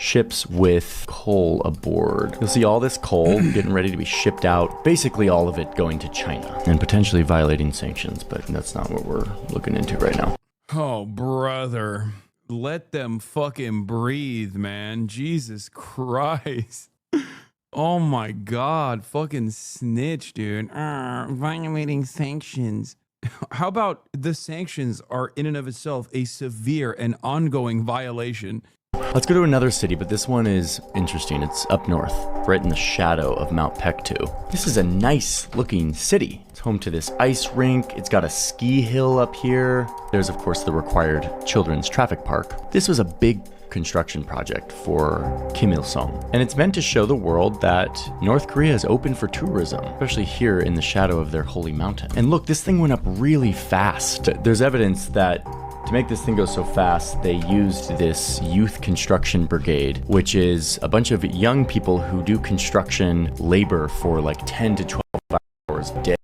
with coal aboard. You'll see all this coal getting ready to be shipped out, basically all of it going to China and potentially violating sanctions, but that's not what we're looking into right now. Oh, brother. let them fucking breathe, man. Jesus Christ. Oh my God. Fucking snitch, dude. Violating sanctions. How about the sanctions are in and of itself a severe and ongoing violation? Let's go to another city, but this one is interesting. It's up north, right in the shadow of Mount Pektu. This is a nice looking city. It's home to this ice rink. It's got a ski hill up here. There's, of course, the required children's traffic park. This was a big construction project for Kim Il-sung, and it's meant to show the world that North Korea is open for tourism, especially here in the shadow of their holy mountain. And look, this thing went up really fast. There's evidence that to make this thing go so fast, they used this youth construction brigade, which is a bunch of young people who do construction labor for like 10 to 12 hours a day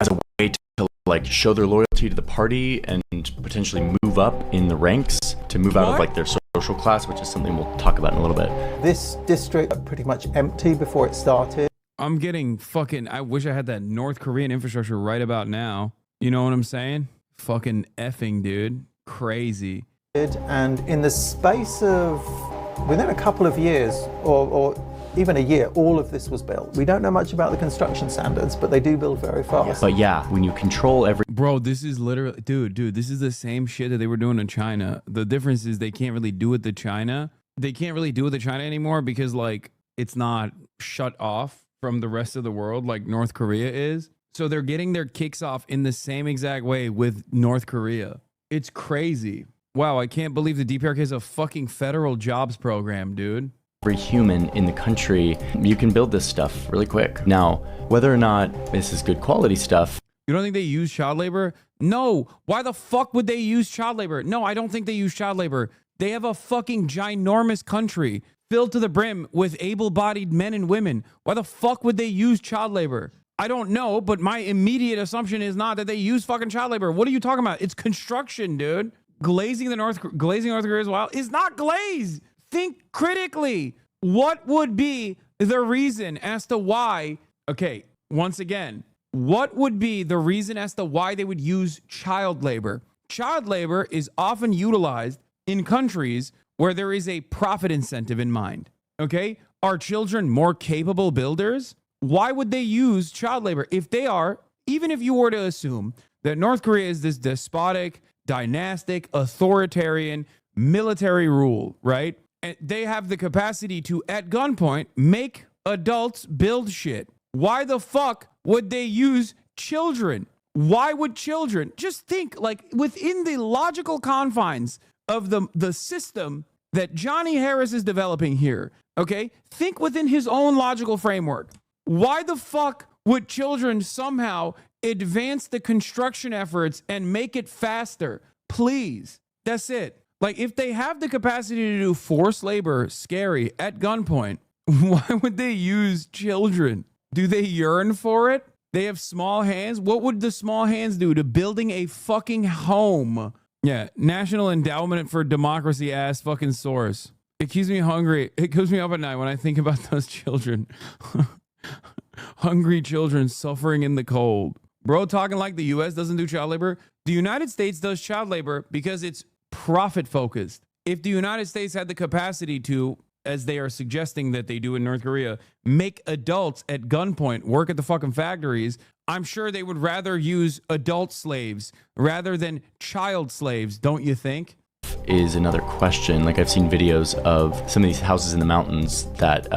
as a way to like show their loyalty to the party and potentially move up in the ranks to move out of like their social class, which is something we'll talk about in a little bit. This district was pretty much empty before it started. I'm getting fucking, I wish I had that North Korean infrastructure right about now. You know what I'm saying? Fucking effing, dude. Crazy. And in the space of, within a couple of years, or even a year, all of this was built. We don't know much about the construction standards, but they do build very fast. But yeah, when you control every... Bro, this is literally... Dude, this is the same shit that they were doing in China. The difference is they can't really do it to China. They can't really do it to China anymore because, like, it's not shut off from the rest of the world like North Korea is. So they're getting their kicks off in the same exact way with North Korea. It's crazy. Wow, I can't believe the DPRK is a fucking federal jobs program, dude. Every human in the country, you can build this stuff really quick. Now, whether or not this is good quality stuff... You don't think they use child labor? No. Why the fuck would they use child labor? No, I don't think they use child labor. They have a fucking ginormous country filled to the brim with able-bodied men and women. Why the fuck would they use child labor? I don't know, but my immediate assumption is not that they use fucking child labor. What are you talking about? It's construction, dude. Glazing North Korea as well is not glaze. Think critically. What would be the reason as to why? Okay, once again, what would be the reason as to why they would use child labor? Child labor is often utilized in countries where there is a profit incentive in mind. Okay, are children more capable builders? Why would they use child labor if they are, even if you were to assume that North Korea is this despotic, dynastic, authoritarian, military rule, right? And they have the capacity to, at gunpoint, make adults build shit. Why the fuck would they use children? Why would children? Just think, like, within the logical confines of the system that Johnny Harris is developing here, okay? Think within his own logical framework. Why the fuck would children somehow advance the construction efforts and make it faster? Please. That's it. Like, if they have the capacity to do forced labor, scary, at gunpoint, why would they use children? Do they yearn for it? They have small hands? What would the small hands do to building a fucking home? Yeah, National Endowment for Democracy ass fucking source. It keeps me hungry. It keeps me up at night when I think about those children. Hungry children suffering in the cold. Bro, talking like the U.S. doesn't do child labor. The United States does child labor because it's profit focused. If the United States had the capacity to, as they are suggesting that they do in North Korea, make adults at gunpoint work at the fucking factories, I'm sure they would rather use adult slaves rather than child slaves, don't you think? Is another question. Like, I've seen videos of some of these houses in the mountains that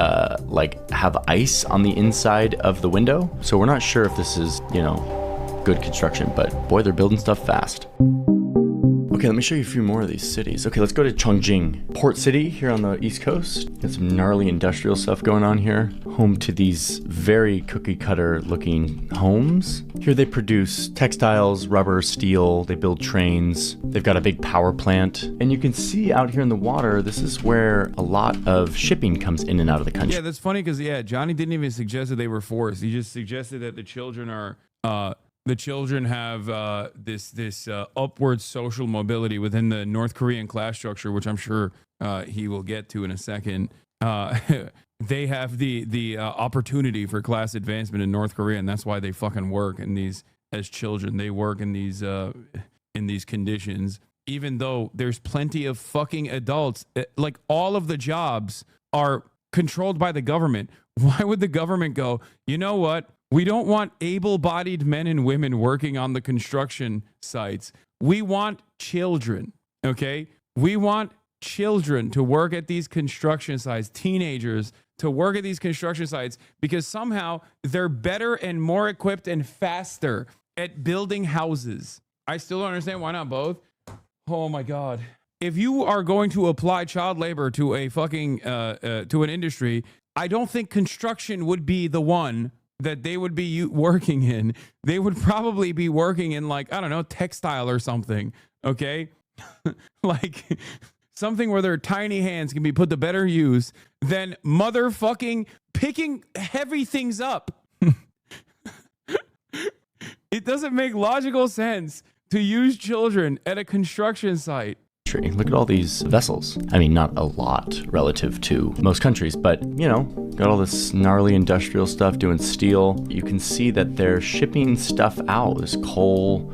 like have ice on the inside of the window. So we're not sure if this is, you know, good construction, but boy, they're building stuff fast. Okay, let me show you a few more of these cities. Okay, let's go to Chongjing, port city here on the East Coast. Got some gnarly industrial stuff going on here. Home to these very cookie cutter looking homes. Here they produce textiles, rubber, steel. They build trains. They've got a big power plant. And you can see out here in the water, this is where a lot of shipping comes in and out of the country. Yeah, that's funny because, yeah, Johnny didn't even suggest that they were forced. He just suggested that the children are... the children have this upward social mobility within the North Korean class structure, which I'm sure he will get to in a second. They have the opportunity for class advancement in North Korea, and that's why they fucking work in these as children. They work in these conditions. even though there's plenty of fucking adults. Like, all of the jobs are controlled by the government. Why would the government go, you know what? We don't want able-bodied men and women working on the construction sites. We want children, okay? We want children to work at these construction sites, teenagers to work at these construction sites, because somehow they're better and more equipped and faster at building houses. I still don't understand why not both. Oh my God. If you are going to apply child labor to a fucking, to an industry, I don't think construction would be the one that they would be working in. They would probably be working in, like, I don't know, textile or something, okay? Like something where their tiny hands can be put to better use than motherfucking picking heavy things up. It doesn't make logical sense to use children at a construction site. Look at all these vessels. I mean, not a lot relative to most countries, but, you know, got all this gnarly industrial stuff doing steel. You can see that they're shipping stuff out. There's coal,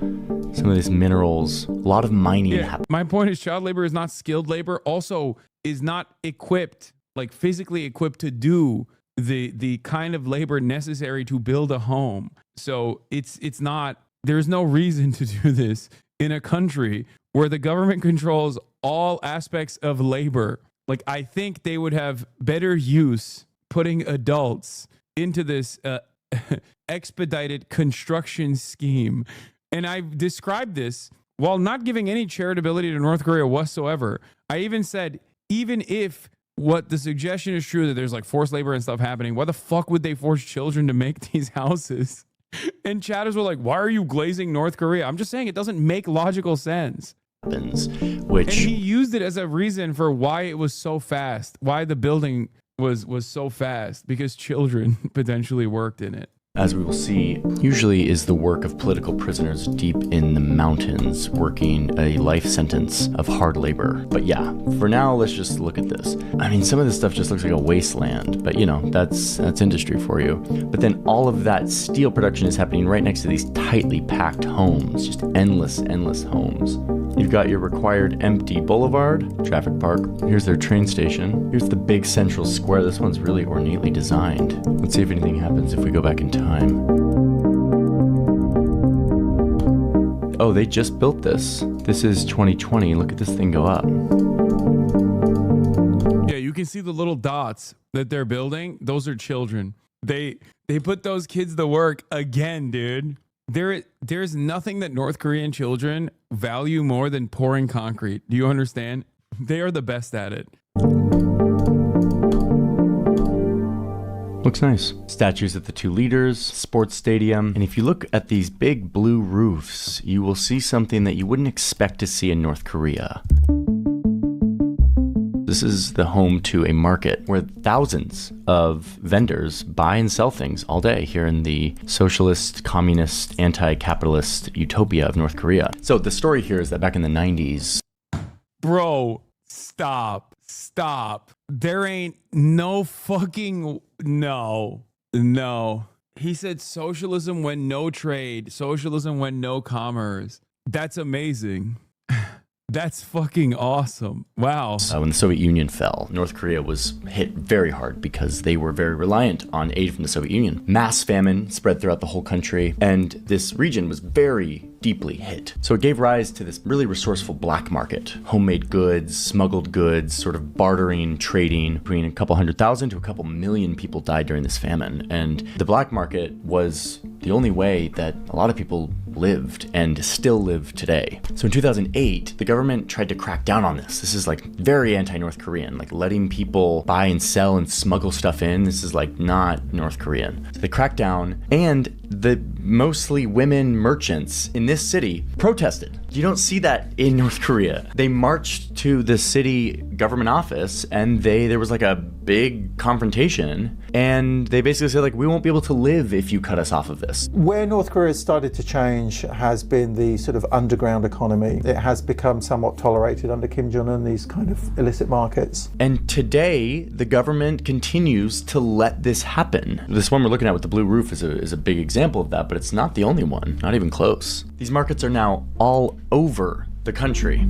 some of these minerals, a lot of mining happening. My point is, child labor is not skilled labor, also is not equipped, like physically equipped to do the kind of labor necessary to build a home. So it's not, there's no reason to do this in a country where the government controls all aspects of labor. Like, I think they would have better use putting adults into this expedited construction scheme. And I've described this while not giving any charitability to North Korea whatsoever. I even said, even if what the suggestion is true, that there's like forced labor and stuff happening, why the fuck would they force children to make these houses? And chatters were like, why are you glazing North Korea? I'm just saying it doesn't make logical sense. Which, and he used it as a reason for why it was so fast, why the building was so fast, because children potentially worked in it. As we will see, usually is the work of political prisoners deep in the mountains working a life sentence of hard labor. But yeah, for now, let's just look at this. I mean, some of this stuff just looks like a wasteland, but you know, that's industry for you. But then all of that steel production is happening right next to these tightly packed homes, just endless homes. You've got your required empty boulevard, traffic park. Here's their train station. Here's the big central square. This one's really ornately designed. Let's see if anything happens if we go back in time. Oh, they just built this. This is 2020. Look at this thing go up. Yeah, you can see the little dots that they're building. Those are children. They put those kids to work again, dude. There's nothing that North Korean children value more than pouring concrete. Do you understand? They are the best at it. Looks nice. Statues of the two leaders, sports stadium. And if you look at these big blue roofs, you will see something that you wouldn't expect to see in North Korea. This is the home to a market where thousands of vendors buy and sell things all day here in the socialist, communist, anti-capitalist utopia of North Korea. So the story here is that back in the 90s... Bro, stop. There ain't no fucking... No. He said socialism when no trade, socialism when no commerce. That's amazing. That's fucking awesome. Wow. When the Soviet Union fell, North Korea was hit very hard because they were very reliant on aid from the Soviet Union. Mass famine spread throughout the whole country, and this region was very deeply hit. So it gave rise to this really resourceful black market. Homemade goods, smuggled goods, sort of bartering, trading. Between a couple 100,000 to a couple million people died during this famine. And the black market was the only way that a lot of people lived and still live today. So in 2008, the government tried to crack down on this. This is like very anti-North Korean, like letting people buy and sell and smuggle stuff in. This is like not North Korean. So they cracked down, and the mostly women merchants in this city protested. You don't see that in North Korea. They marched to the city government office, and there was like a big confrontation, and they basically said, like, we won't be able to live if you cut us off of this. Where North Korea has started to change has been the sort of underground economy. It has become somewhat tolerated under Kim Jong-un, these kind of illicit markets. And today, the government continues to let this happen. This one we're looking at with the blue roof is a big example of that, but it's not the only one, not even close. These markets are now all over the country.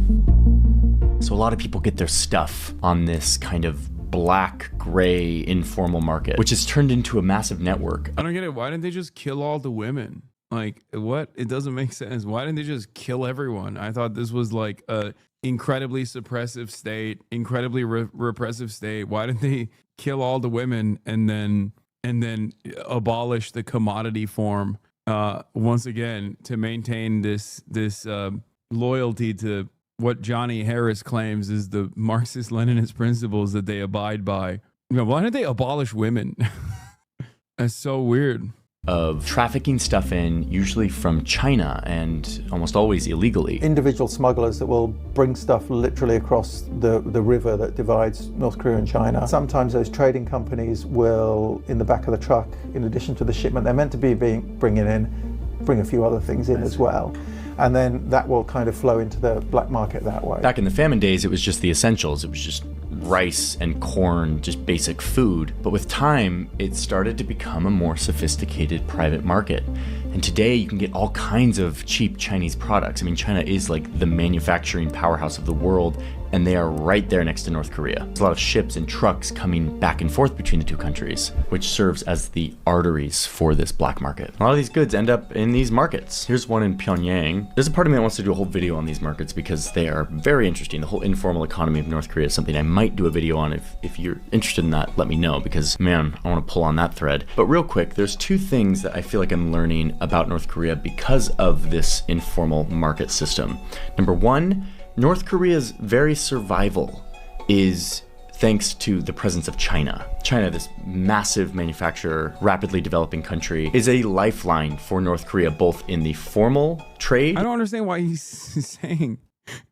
So a lot of people get their stuff on this kind of black, gray, informal market, which has turned into a massive network. I don't get it. Why didn't they just kill all the women? Like, what? It doesn't make sense. Why didn't they just kill everyone? I thought this was like a incredibly suppressive state, incredibly repressive state. Why didn't they kill all the women and then abolish the commodity form once again to maintain this loyalty to what Johnny Harris claims is the Marxist-Leninist principles that they abide by? Why didn't they abolish women? That's so weird. Of trafficking stuff in, usually from China and almost always illegally. Individual smugglers that will bring stuff literally across the river that divides North Korea and China. Sometimes those trading companies will, in the back of the truck, in addition to the shipment they're meant to be bringing in, bring a few other things in as well. And then that will kind of flow into the black market that way. Back in the famine days, it was just the essentials. It was just rice and corn, just basic food. But with time, it started to become a more sophisticated private market. And today you can get all kinds of cheap Chinese products. I mean, China is like the manufacturing powerhouse of the world, and they are right there next to North Korea. There's a lot of ships and trucks coming back and forth between the two countries, which serves as the arteries for this black market. A lot of these goods end up in these markets. Here's one in Pyongyang. There's a part of me that wants to do a whole video on these markets because they are very interesting. The whole informal economy of North Korea is something I might do a video on. If you're interested in that, let me know, because man, I want to pull on that thread. But real quick, there's two things that I feel like I'm learning about North Korea because of this informal market system. Number one, North Korea's very survival is thanks to the presence of China. China, this massive manufacturer, rapidly developing country, is a lifeline for North Korea, both in the formal trade. I don't understand why he's saying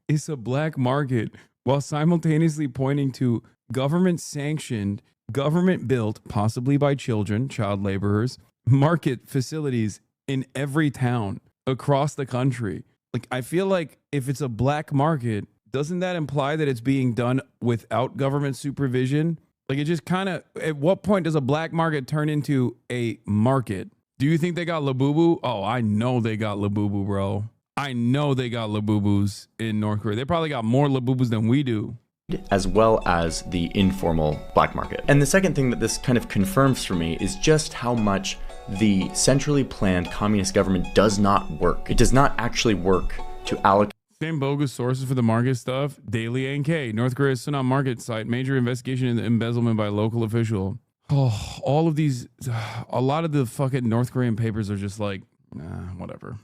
it's a black market while simultaneously pointing to government-sanctioned, government-built, possibly by children, child laborers, market facilities in every town across the country. Like, I feel like if it's a black market, doesn't that imply that it's being done without government supervision? Like, it just kind of, at what point does a black market turn into a market? Do you think they got Labubu? Oh, I know they got Labubu, bro. I know they got Labubus in North Korea. They probably got more Labubus than we do. As well as the informal black market. And the second thing that this kind of confirms for me is just how much the centrally planned communist government does not work. It does not actually work to allocate. Same bogus sources for the market stuff. Daily NK, North Korea's Sunan market site, major investigation into embezzlement by local official. Oh, all of these, a lot of the fucking North Korean papers are just like, whatever.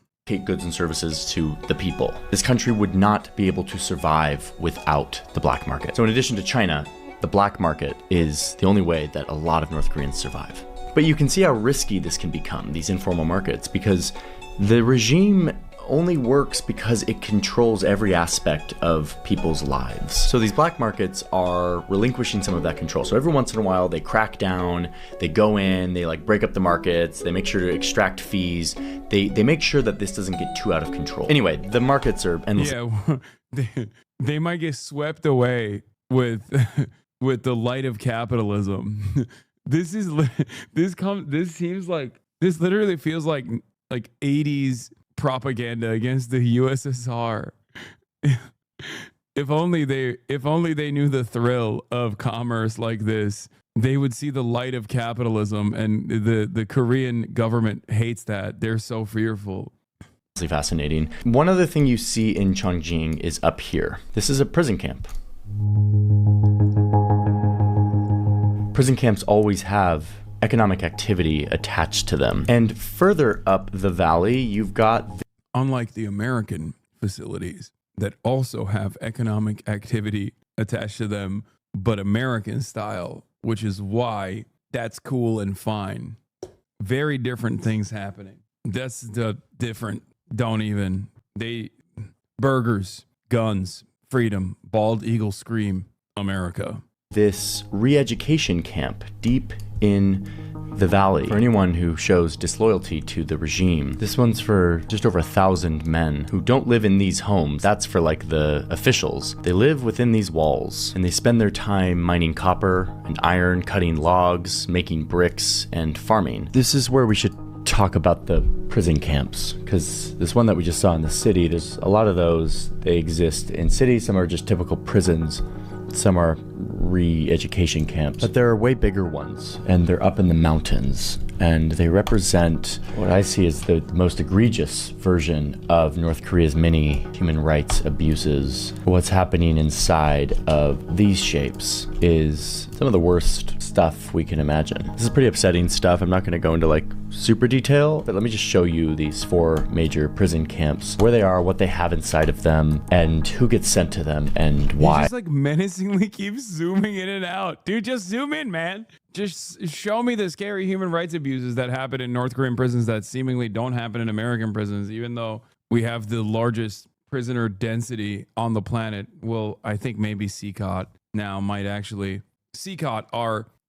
Goods and services to the people. This country would not be able to survive without the black market. So in addition to China, the black market is the only way that a lot of North Koreans survive. But you can see how risky this can become, these informal markets, because the regime only works because it controls every aspect of people's lives. So these black markets are relinquishing some of that control. So every once in a while they crack down, they go in, they like break up the markets, they make sure to extract fees, they make sure that this doesn't get too out of control. Anyway, the markets are endless. Yeah, they might get swept away with the light of capitalism. This literally feels like 80s propaganda against the USSR. If only they knew the thrill of commerce like this, they would see the light of capitalism, and the Korean government hates that. They're so fearful. Fascinating. One other thing you see in Chongjing is up here. This is a prison camp. Prison camps always have economic activity attached to them. And further up the valley, you've got... Unlike the American facilities that also have economic activity attached to them, but American style, which is why that's cool and fine. Very different things happening. That's the different, burgers, guns, freedom, bald eagle scream, America. This re-education camp deep in the valley for anyone who shows disloyalty to the regime. This one's for just over 1,000 men who don't live in these homes. That's for like the officials. They live within these walls and they spend their time mining copper and iron, cutting logs, making bricks, and farming. This is where we should talk about the prison camps, because this one that we just saw in the city, there's a lot of those. They exist in cities. Some are just typical prisons. Some are re-education camps. But there are way bigger ones, and they're up in the mountains. And they represent what I see as the most egregious version of North Korea's many human rights abuses. What's happening inside of these shapes is some of the worst stuff we can imagine. This is pretty upsetting stuff. I'm not going to go into like super detail, but let me just show you these 4 major prison camps, where they are, what they have inside of them, and who gets sent to them and why. He just like menacingly keeps zooming in and out. Dude, just zoom in, man. Just show me the scary human rights abuses that happen in North Korean prisons that seemingly don't happen in American prisons, even though we have the largest prisoner density on the planet. Well, I think maybe CCOT now might actually... CCOT,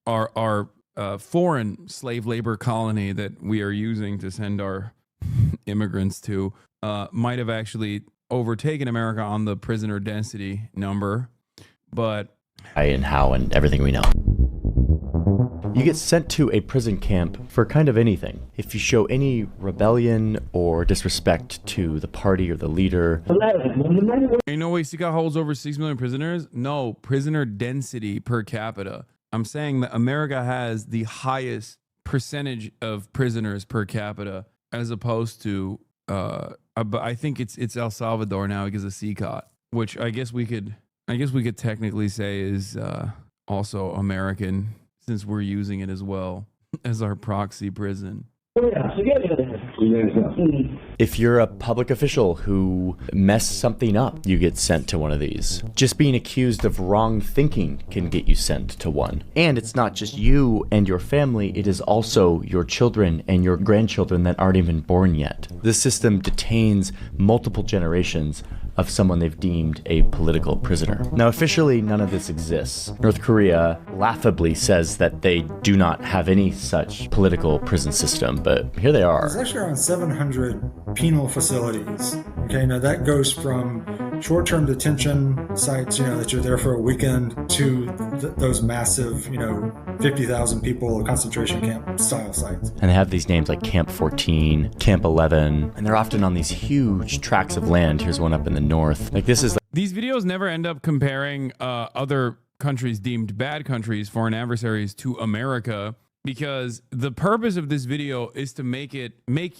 our foreign slave labor colony that we are using to send our immigrants to, might have actually overtaken America on the prisoner density number. But... and how and everything we know. You get sent to a prison camp for kind of anything. If you show any rebellion or disrespect to the party or the leader. Ain't no way CCOT holds over 6 million prisoners? No, prisoner density per capita. I'm saying that America has the highest percentage of prisoners per capita, as opposed to, I think it's El Salvador now because of CCOT, which I guess we could technically say is also American, since we're using it as well as our proxy prison. If you're a public official who messed something up, you get sent to one of these. Just being accused of wrong thinking can get you sent to one. And it's not just you and your family, it is also your children and your grandchildren that aren't even born yet. This system detains multiple generations of someone they've deemed a political prisoner. Now, officially, none of this exists. North Korea laughably says that they do not have any such political prison system, but here they are. There's actually around 700 penal facilities. Okay, now that goes from short-term detention sites, that you're there for a weekend, to those massive, 50,000 people concentration camp style sites. And they have these names like Camp 14, Camp 11, and they're often on these huge tracts of land. Here's one up in the north. These videos never end up comparing other countries deemed bad countries, foreign adversaries, to America, because the purpose of this video is to make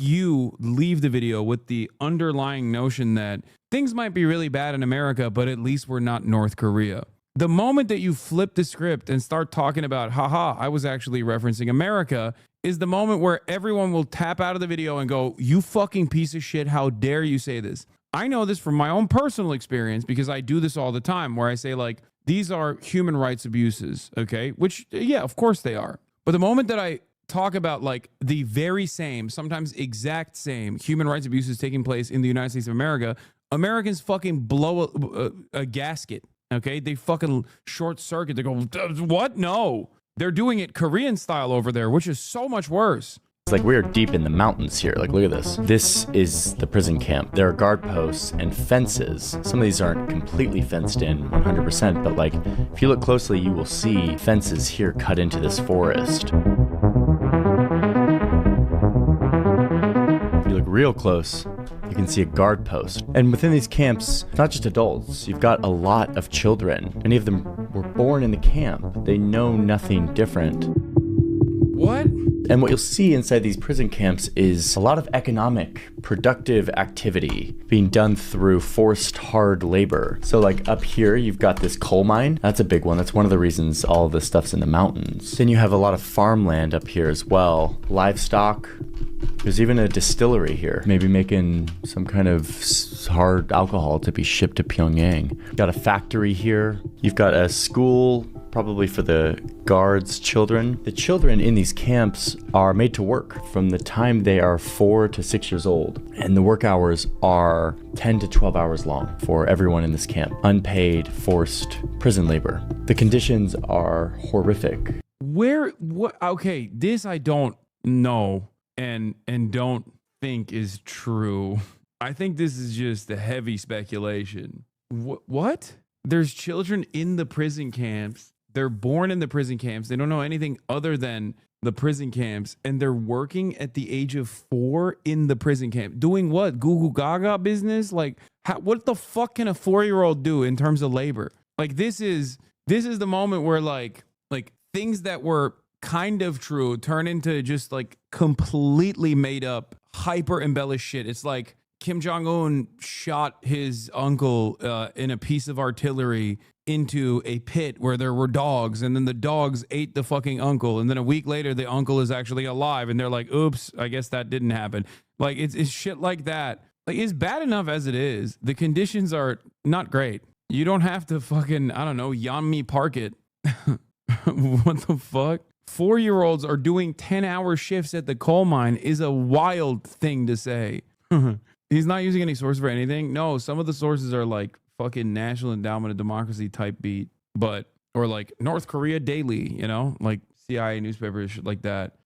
you leave the video with the underlying notion that things might be really bad in America, but at least we're not North Korea. The moment that you flip the script and start talking about, haha, I was actually referencing America, is the moment where everyone will tap out of the video and go, you fucking piece of shit, how dare you say this? I know this from my own personal experience because I do this all the time, where I say, like, these are human rights abuses, okay? Which, yeah, of course they are. But the moment that I talk about like the very same, sometimes exact same human rights abuses taking place in the United States of America, Americans fucking blow a gasket, okay? They fucking short circuit. They go, what? No. They're doing it Korean style over there, which is so much worse. It's like we're deep in the mountains here. Like, look at this. This is the prison camp. There are guard posts and fences. Some of these aren't completely fenced in 100%, but like, if you look closely, you will see fences here cut into this forest. If you look real close, you can see a guard post. And within these camps, not just adults, you've got a lot of children. Many of them were born in the camp. They know nothing different. What? And what you'll see inside these prison camps is a lot of economic, productive activity being done through forced hard labor. So like up here, you've got this coal mine. That's a big one. That's one of the reasons all of this stuff's in the mountains. Then you have a lot of farmland up here as well. Livestock. There's even a distillery here, maybe making some kind of hard alcohol to be shipped to Pyongyang. You've got a factory here. You've got a school, probably for the guards' children. The children in these camps are made to work from the time they are 4 to 6 years old. And the work hours are 10 to 12 hours long for everyone in this camp. Unpaid, forced prison labor. The conditions are horrific. Okay, this I don't know and don't think is true. I think this is just a heavy speculation. What? There's children in the prison camps They're born in the prison camps. They don't know anything other than the prison camps, and they're working at the age of 4 in the prison camp. Doing what? Google Gaga business? Like, what the fuck can a 4-year-old do in terms of labor? Like, this is the moment where like things that were kind of true turn into just like completely made up, hyper embellished shit. It's like Kim Jong-un shot his uncle in a piece of artillery into a pit where there were dogs, and then the dogs ate the fucking uncle, and then a week later the uncle is actually alive, and they're like, oops, I guess that didn't happen. Like, it's shit like that. Like, it's bad enough as it is. The conditions are not great. You don't have to fucking, I don't know, Yanmi Park it. What the fuck? 4-year-olds are doing 10-hour shifts at the coal mine is a wild thing to say. He's not using any source for anything. No, some of the sources are like fucking National Endowment of Democracy type beat, but, or like North Korea Daily, you know, like CIA newspapers, shit like that.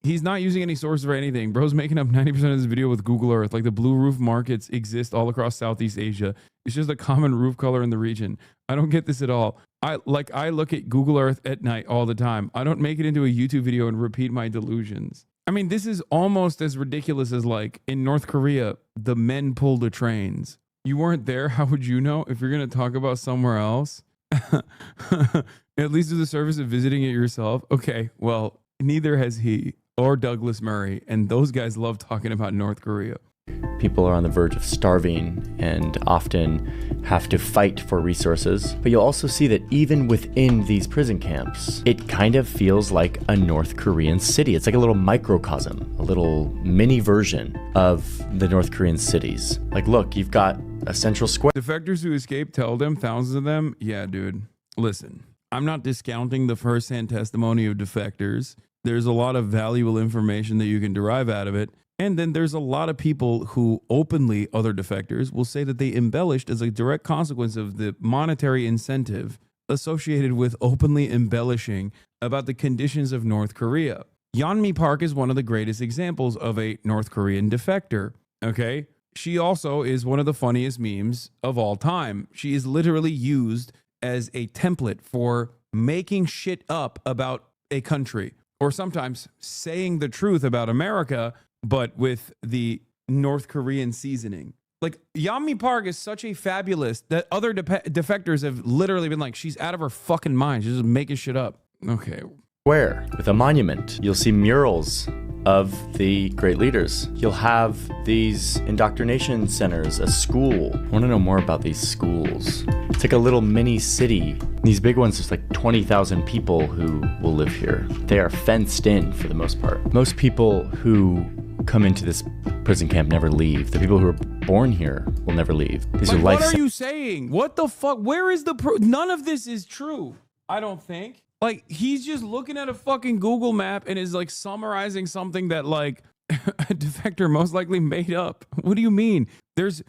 He's not using any sources for anything. Bro's making up 90% of this video with Google Earth. Like, the blue roof markets exist all across Southeast Asia. It's just a common roof color in the region. I don't get this at all. I look at Google Earth at night all the time. I don't make it into a YouTube video and repeat my delusions. I mean, this is almost as ridiculous as, like, in North Korea, the men pull the trains. You weren't there. How would you know? If you're going to talk about somewhere else, at least do the service of visiting it yourself. Okay, well, neither has he or Douglas Murray, and those guys love talking about North Korea. People are on the verge of starving and often have to fight for resources. But you'll also see that even within these prison camps, it kind of feels like a North Korean city. It's like a little microcosm, a little mini version of the North Korean cities. Like, look, you've got a central square. Defectors who escaped, tell them, thousands of them. Yeah, dude. Listen, I'm not discounting the firsthand testimony of defectors. There's a lot of valuable information that you can derive out of it. And then there's a lot of people who openly, other defectors, will say that they embellished as a direct consequence of the monetary incentive associated with openly embellishing about the conditions of North Korea. Yeonmi Park is one of the greatest examples of a North Korean defector, okay? She also is one of the funniest memes of all time. She is literally used as a template for making shit up about a country, or sometimes saying the truth about America, but with the North Korean seasoning. Like, Yeonmi Park is such a fabulous that other defectors have literally been like, she's out of her fucking mind. She's just making shit up. Okay. Square with a monument. You'll see murals of the great leaders. You'll have these indoctrination centers, a school. I want to know more about these schools. It's like a little mini city. These big ones, there's like 20,000 people who will live here. They are fenced in for the most part. Most people who come into this prison camp never leave. The people who are born here will never leave. These are life. What are you saying? What the fuck? Where is the none of this is true. I don't think. Like, he's just looking at a fucking Google map and is like summarizing something that like a defector most likely made up. What do you mean? There's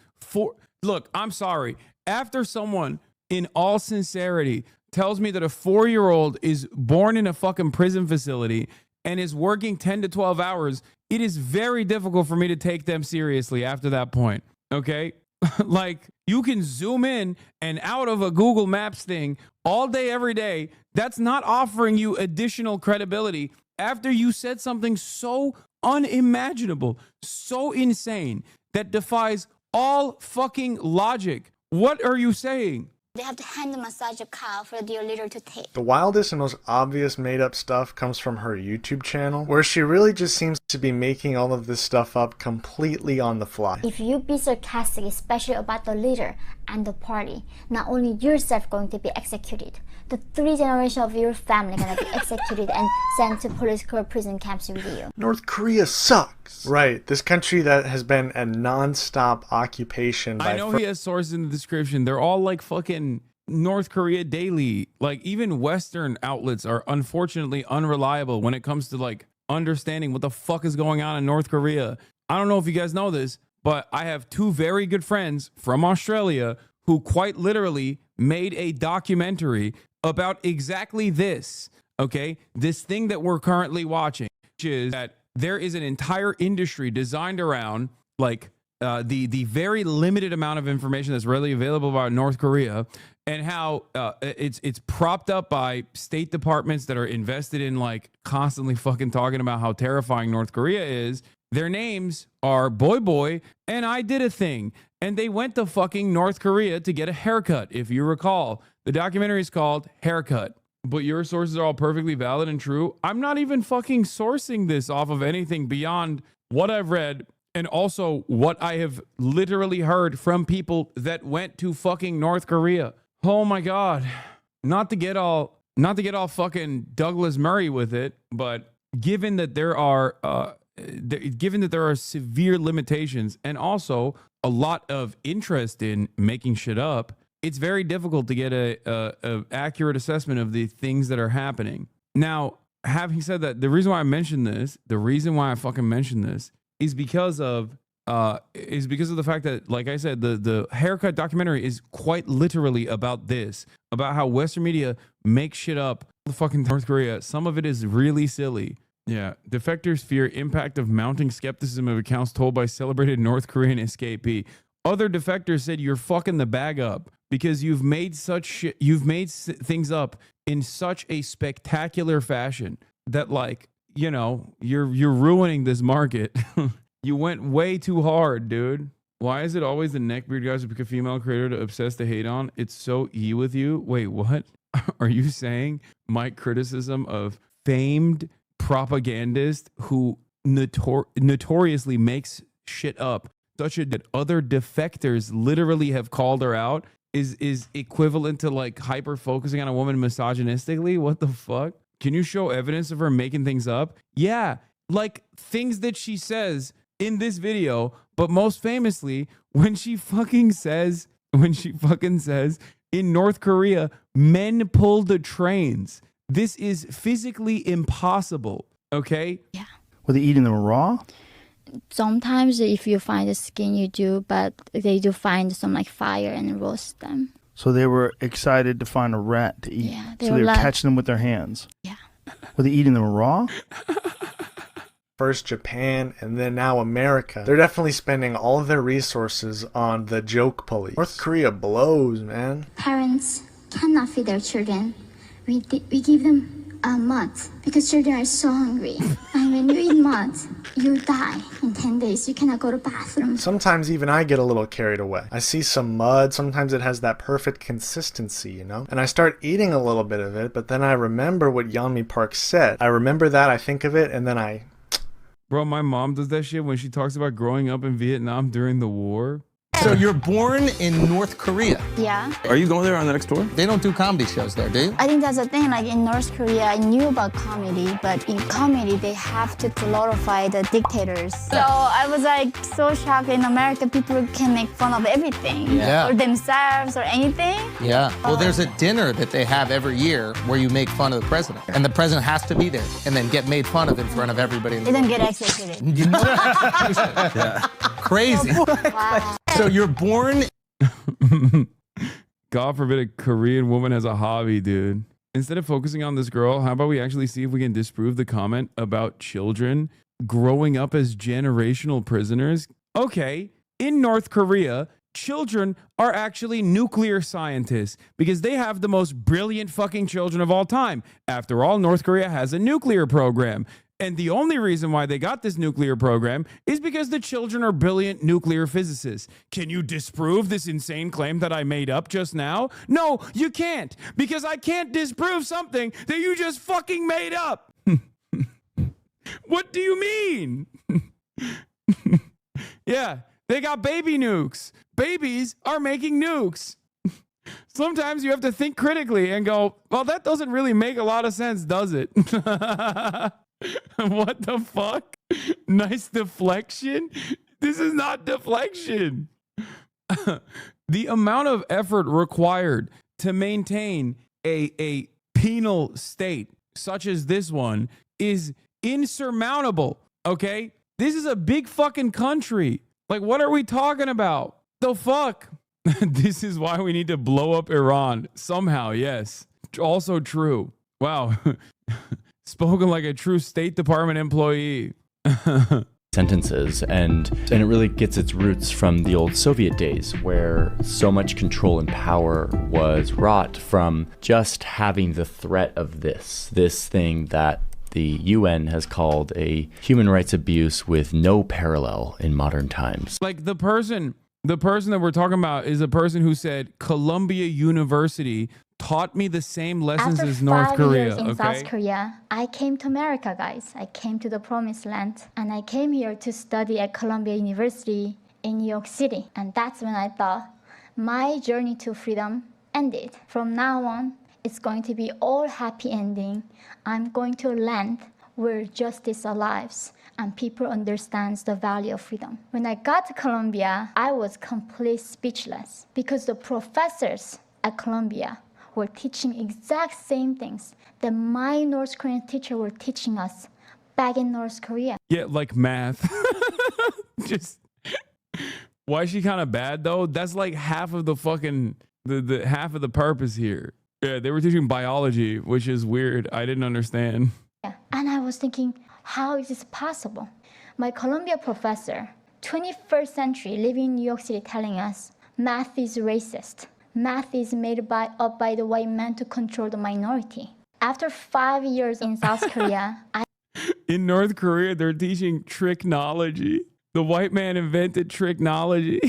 look, I'm sorry. After someone in all sincerity tells me that a 4-year-old is born in a fucking prison facility and is working 10 to 12 hours, it is very difficult for me to take them seriously after that point. Okay? Like, you can zoom in and out of a Google Maps thing all day, every day. That's not offering you additional credibility after you said something so unimaginable, so insane, that defies all fucking logic. What are you saying? They have to hand massage a cow for their leader to take. The wildest and most obvious made-up stuff comes from her YouTube channel, where she really just seems to be making all of this stuff up completely on the fly. If you be sarcastic, especially about the leader and the party, not only yourself going to be executed, the 3 generations of your family going to be executed and sent to political prison camps with you. North Korea sucks. Right, this country that has been a non-stop occupation by... I know he has sources in the description. They're all like fucking North Korea Daily. Like, even Western outlets are unfortunately unreliable when it comes to like understanding what the fuck is going on in North Korea. I don't know if you guys know this, but I have 2 very good friends from Australia who quite literally made a documentary about exactly this, okay? This thing that we're currently watching, which is that there is an entire industry designed around like the very limited amount of information that's readily available about North Korea, and how it's propped up by state departments that are invested in like constantly fucking talking about how terrifying North Korea is. Their names are Boy Boy and I Did a Thing, and they went to fucking North Korea to get a haircut. If you recall, the documentary is called Haircut. But your sources are all perfectly valid and true. I'm not even fucking sourcing this off of anything beyond what I've read and also what I have literally heard from people that went to fucking North Korea. Oh my God. Not to get all fucking Douglas Murray with it, but given that there are severe limitations and also a lot of interest in making shit up, it's very difficult to get a accurate assessment of the things that are happening. Now, having said that, the reason why I fucking mentioned this is because of the fact that, like I said, the Haircut documentary is quite literally about this, about how Western media makes shit up. The fucking North Korea, some of it is really silly. Yeah, defectors fear impact of mounting skepticism of accounts told by celebrated North Korean escapee. Other defectors said you're fucking the bag up because you've made things up in such a spectacular fashion that, like, you know, you're ruining this market. You went way too hard, dude. Why is it always the neckbeard guys who pick a female creator to obsess to hate on? It's so E with you. Wait, what? Are you saying my criticism of famed propagandist who notoriously makes shit up, such that other defectors literally have called her out, is equivalent to like hyper focusing on a woman misogynistically? What the fuck? Can you show evidence of her making things up? Yeah, like things that she says in this video, but most famously when she fucking says in North Korea, men pull the trains. This is physically impossible. Okay? Yeah. Were they eating them raw? Sometimes if you find the skin, you do, but they do find some like fire and roast them. So they were excited to find a rat to eat. Yeah, so they were catching them with their hands. Yeah. Were they eating them raw? First Japan and then now America. They're definitely spending all of their resources on the joke police. North Korea blows, man. Parents cannot feed their children. We give them mud because children are so hungry. And when you eat mud, you die in 10 days. You cannot go to the bathroom. Sometimes even I get a little carried away. I see some mud, sometimes it has that perfect consistency, you know? And I start eating a little bit of it, but then I remember what Yeonmi Park said. I remember that, I think of it, and then I... Bro, my mom does that shit when she talks about growing up in Vietnam during the war. So you're born in North Korea. Yeah. Are you going there on the next tour? They don't do comedy shows there, do you? I think that's the thing. Like in North Korea, I knew about comedy, but in comedy, they have to glorify the dictators. So I was like so shocked. In America, people can make fun of everything. Yeah. Or themselves or anything. Yeah. Well, there's a dinner that they have every year where you make fun of the president. And the president has to be there and then get made fun of in front of everybody. They don't get executed. You know that? Yeah. Crazy. Wow. So you're born... God forbid a Korean woman has a hobby, dude. Instead of focusing on this girl, how about we actually see if we can disprove the comment about children growing up as generational prisoners? Okay, in North Korea, children are actually nuclear scientists because they have the most brilliant fucking children of all time. After all, North Korea has a nuclear program. And the only reason why they got this nuclear program is because the children are brilliant nuclear physicists. Can you disprove this insane claim that I made up just now? No, you can't, because I can't disprove something that you just fucking made up. What do you mean? Yeah, they got baby nukes. Babies are making nukes. Sometimes you have to think critically and go, well, that doesn't really make a lot of sense, does it? What the fuck? Nice deflection? This is not deflection. The amount of effort required to maintain a penal state such as this one is insurmountable, okay? This is a big fucking country. Like, what are we talking about? The fuck? This is why we need to blow up Iran. Somehow, yes. Also true. Wow. Spoken like a true State Department employee. sentences, and it really gets its roots from the old Soviet days, where so much control and power was wrought from just having the threat of this thing that the UN has called a human rights abuse with no parallel in modern times. Like the person that we're talking about is a person who said Columbia University taught me the same lessons After as North 5 Korea. years in Okay? South Korea, I came to America, guys. I came to the promised land, and I came here to study at Columbia University in New York City. And that's when I thought my journey to freedom ended. From now on, it's going to be all happy ending. I'm going to a land where justice alives and people understands the value of freedom. When I got to Columbia, I was completely speechless because the professors at Columbia were teaching exact same things that my North Korean teacher were teaching us back in North Korea. Yeah, like math. Just why is she kind of bad though? That's like half of the fucking the half of the purpose here. Yeah, they were teaching biology, which is weird. I didn't understand. Yeah. And I was thinking, how is this possible? My Columbia professor, 21st century, living in New York City, telling us math is racist. Math is made up by the white man to control the minority. After 5 years in South Korea, In North Korea, they're teaching tricknology. The white man invented tricknology.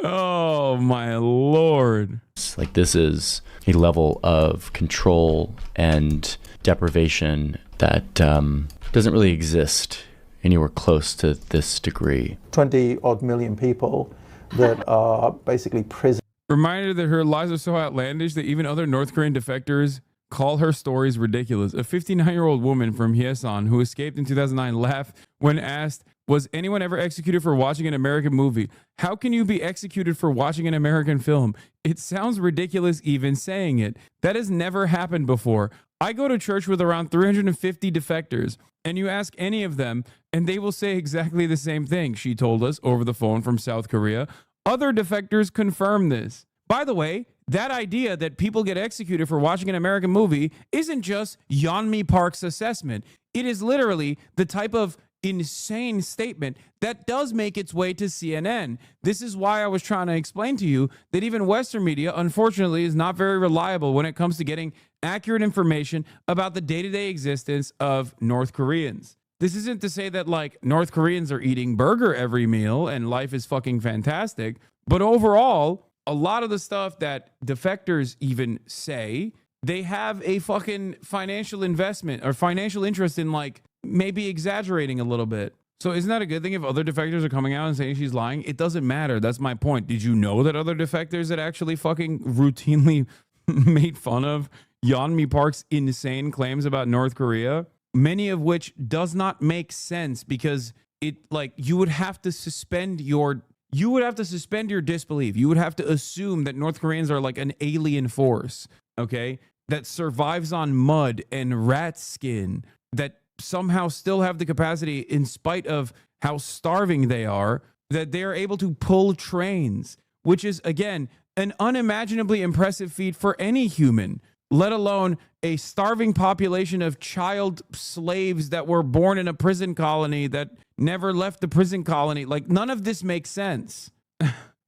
Oh my Lord. Like, this is a level of control and deprivation that doesn't really exist anywhere close to this degree. 20 odd million people that are basically prison. Reminded that her lies are so outlandish that even other North Korean defectors call her stories ridiculous. A 59-year-old woman from Hyesan who escaped in 2009 laughed when asked, was anyone ever executed for watching an American movie? How can you be executed for watching an American film? It sounds ridiculous even saying it. That has never happened before. I go to church with around 350 defectors, and you ask any of them, and they will say exactly the same thing, she told us over the phone from South Korea. Other defectors confirm this. By the way, that idea that people get executed for watching an American movie isn't just Yeonmi Park's assessment. It is literally the type of insane statement that does make its way to CNN. This is why I was trying to explain to you that even Western media, unfortunately, is not very reliable when it comes to getting accurate information about the day-to-day existence of North Koreans. This isn't to say that like North Koreans are eating burger every meal and life is fucking fantastic, but overall, a lot of the stuff that defectors even say, they have a fucking financial investment or financial interest in, like, maybe exaggerating a little bit. So isn't that a good thing if other defectors are coming out and saying she's lying? It doesn't matter. That's my point. Did you know that other defectors had actually fucking routinely made fun of Yeonmi Park's insane claims about North Korea? Many of which does not make sense because it, like, you would have to suspend your disbelief. You would have to assume that North Koreans are like an alien force, okay, that survives on mud and rat skin, that somehow still have the capacity, in spite of how starving they are, that they are able to pull trains, which is, again, an unimaginably impressive feat for any human, let alone a starving population of child slaves that were born in a prison colony that never left the prison colony. Like, none of this makes sense.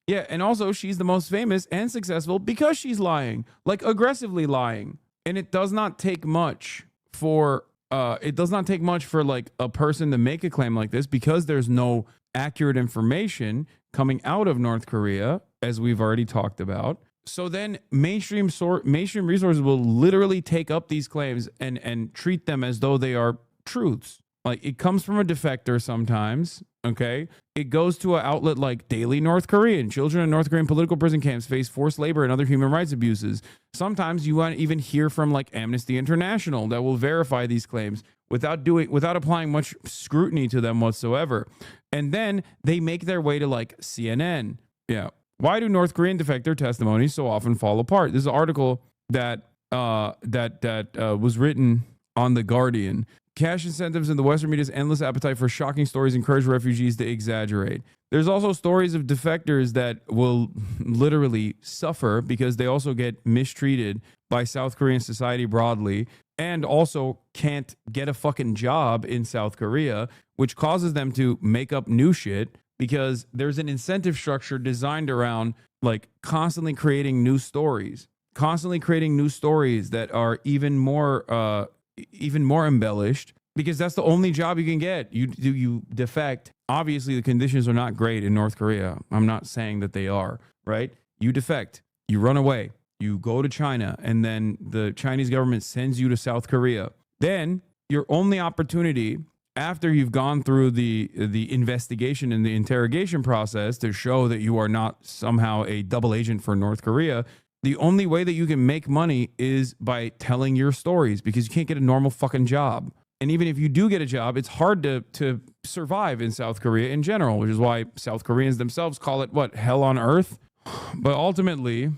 Yeah, and also she's the most famous and successful because she's lying, like aggressively lying. And it does not take much for like a person to make a claim like this because there's no accurate information coming out of North Korea, as we've already talked about. So then mainstream resources will literally take up these claims and treat them as though they are truths. Like, it comes from a defector sometimes, okay? It goes to an outlet like Daily North Korean. Children in North Korean political prison camps face forced labor and other human rights abuses. Sometimes you want to even hear from like Amnesty International that will verify these claims without applying much scrutiny to them whatsoever. And then they make their way to like CNN. Yeah. Why do North Korean defector testimonies so often fall apart? This is an article that was written on The Guardian. Cash incentives and the Western media's endless appetite for shocking stories encourage refugees to exaggerate. There's also stories of defectors that will literally suffer because they also get mistreated by South Korean society broadly. and also can't get a fucking job in South Korea, which causes them to make up new shit because there's an incentive structure designed around like constantly creating new stories that are even more embellished, because that's the only job you can get. You defect. Obviously, the conditions are not great in North Korea. I'm not saying that they are, right? You defect, you run away, you go to China, and then the Chinese government sends you to South Korea. Then your only opportunity after you've gone through the investigation and the interrogation process to show that you are not somehow a double agent for North Korea, the only way that you can make money is by telling your stories, because you can't get a normal fucking job. And even if you do get a job, it's hard to survive in South Korea in general, which is why South Koreans themselves call it, what, hell on earth? But ultimately,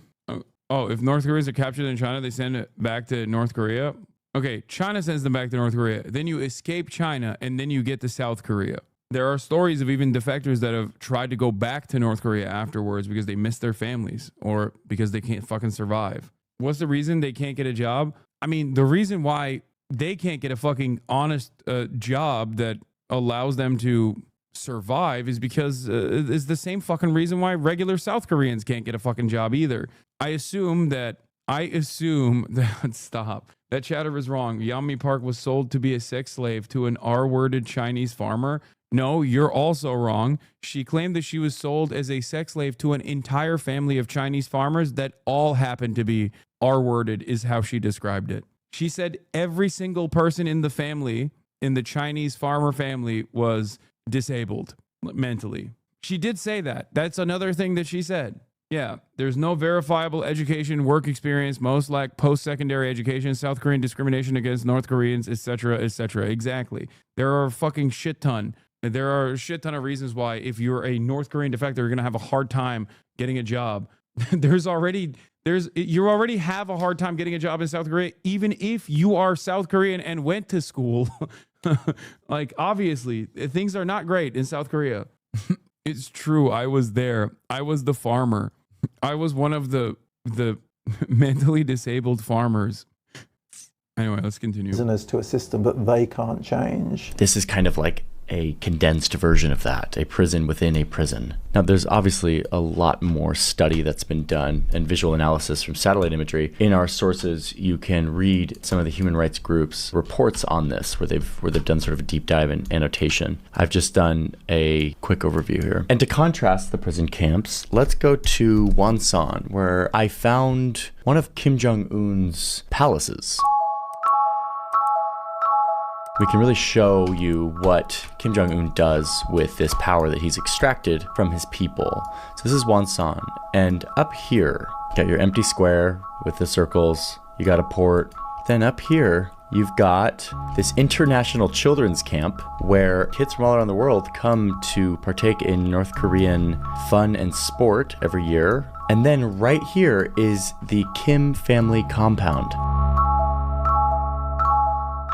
if North Koreans are captured in China, they send it back to North Korea. Okay, China sends them back to North Korea. Then you escape China, and then you get to South Korea. There are stories of even defectors that have tried to go back to North Korea afterwards because they miss their families or because they can't fucking survive. What's the reason they can't get a job? I mean, the reason why they can't get a fucking honest job that allows them to survive is because it's the same fucking reason why regular South Koreans can't get a fucking job either. I assume that stop. That chatter is wrong. Yeonmi Park was sold to be a sex slave to an R-worded Chinese farmer. No, you're also wrong. She claimed that she was sold as a sex slave to an entire family of Chinese farmers that all happened to be R-worded, is how she described it. She said every single person in the family, in the Chinese farmer family, was disabled mentally. She did say that. That's another thing that she said. Yeah, there's no verifiable education, work experience, most lack post-secondary education, South Korean discrimination against North Koreans, etc., etc. Exactly. There are a fucking shit ton. There are a shit ton of reasons why if you're a North Korean defector, you're going to have a hard time getting a job. You already have a hard time getting a job in South Korea, even if you are South Korean and went to school. Like, obviously, things are not great in South Korea. It's true. I was there. I was the farmer. I was one of the mentally disabled farmers. Anyway, let's continue. Prisoners to a system that they can't change. This is kind of like a condensed version of that, a prison within a prison. Now, there's obviously a lot more study that's been done and visual analysis from satellite imagery. In our sources, you can read some of the human rights groups' reports on this, where they've done sort of a deep dive and annotation. I've just done a quick overview here. And to contrast the prison camps, let's go to Wonsan, where I found one of Kim Jong-un's palaces. We can really show you what Kim Jong-un does with this power that he's extracted from his people. So this is Wonsan, and up here, you got your empty square with the circles, you got a port. Then up here, you've got this international children's camp where kids from all around the world come to partake in North Korean fun and sport every year. And then right here is the Kim family compound.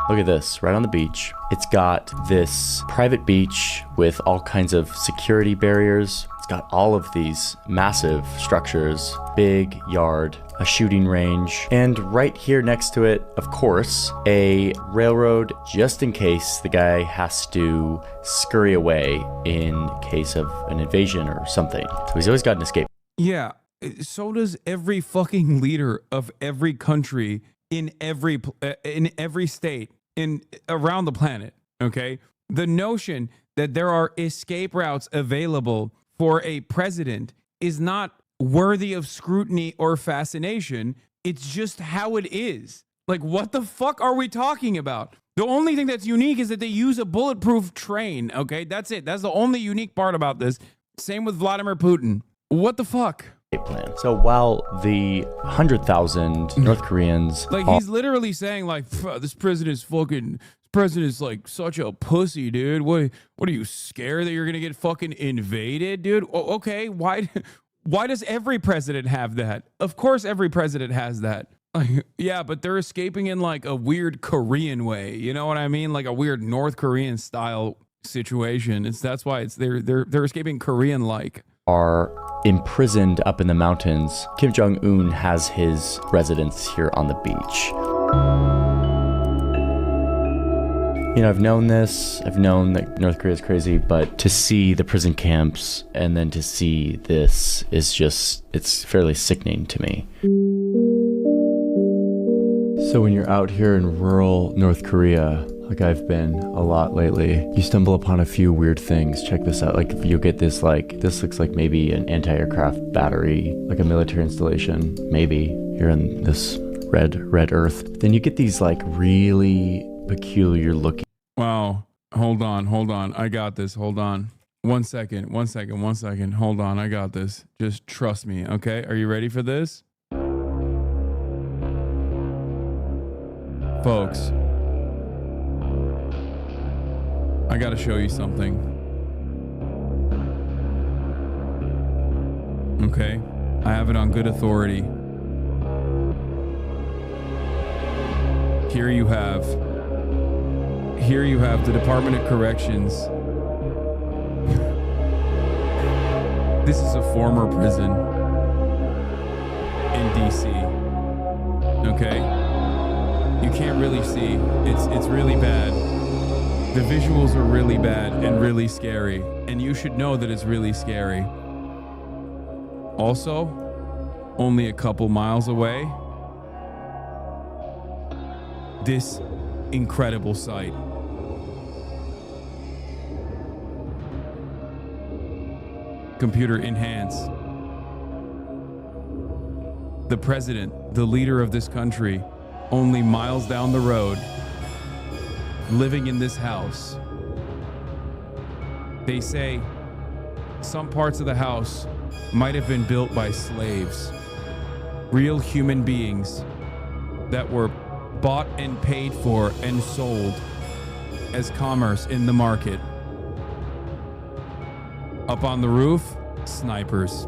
Look at this, right on the beach. It's got this private beach with all kinds of security barriers. It's got all of these massive structures, big yard, a shooting range, and right here next to it, of course, a railroad just in case the guy has to scurry away in case of an invasion or something. So he's always got an escape. Yeah, so does every fucking leader of every country in every state around the planet, okay? The notion that there are escape routes available for a president is not worthy of scrutiny or fascination. It's just how it is. Like, what the fuck are we talking about? The only thing that's unique is that they use a bulletproof train, okay? That's it. That's the only unique part about this. Same with Vladimir Putin. What the fuck? Plan. So while the 100,000 North Koreans, like, he's literally saying, like, this president's like such a pussy, dude. What are you scared that you're gonna get fucking invaded, dude? Okay, why does every president have that? Of course, every president has that. Like, yeah, but they're escaping in like a weird Korean way. You know what I mean? Like a weird North Korean style situation. That's why they're escaping Korean like. Are imprisoned up in the mountains. Kim Jong-un has his residence here on the beach. You know, I've known this. I've known that North Korea is crazy, but to see the prison camps and then to see this is just, it's fairly sickening to me. So when you're out here in rural North Korea, like I've been a lot lately, you stumble upon a few weird things. Check this out. Like you'll get this, like, this looks like maybe an anti-aircraft battery, like a military installation, maybe here in this red earth. Then you get these like really peculiar looking. Wow. Hold on. I got this. Hold on. One second. Hold on. I got this. Just trust me. Okay. Are you ready for this? Folks, I gotta show you something. Okay? I have it on good authority. Here you have the Department of Corrections. This is a former prison in DC. Okay? You can't really see. It's really bad. The visuals are really bad and really scary. And you should know that it's really scary. Also, only a couple miles away, this incredible sight. Computer enhance. The president, the leader of this country, only miles down the road, living in this house. They say some parts of the house might have been built by slaves, real human beings that were bought and paid for and sold as commerce in the market. Up on the roof, snipers.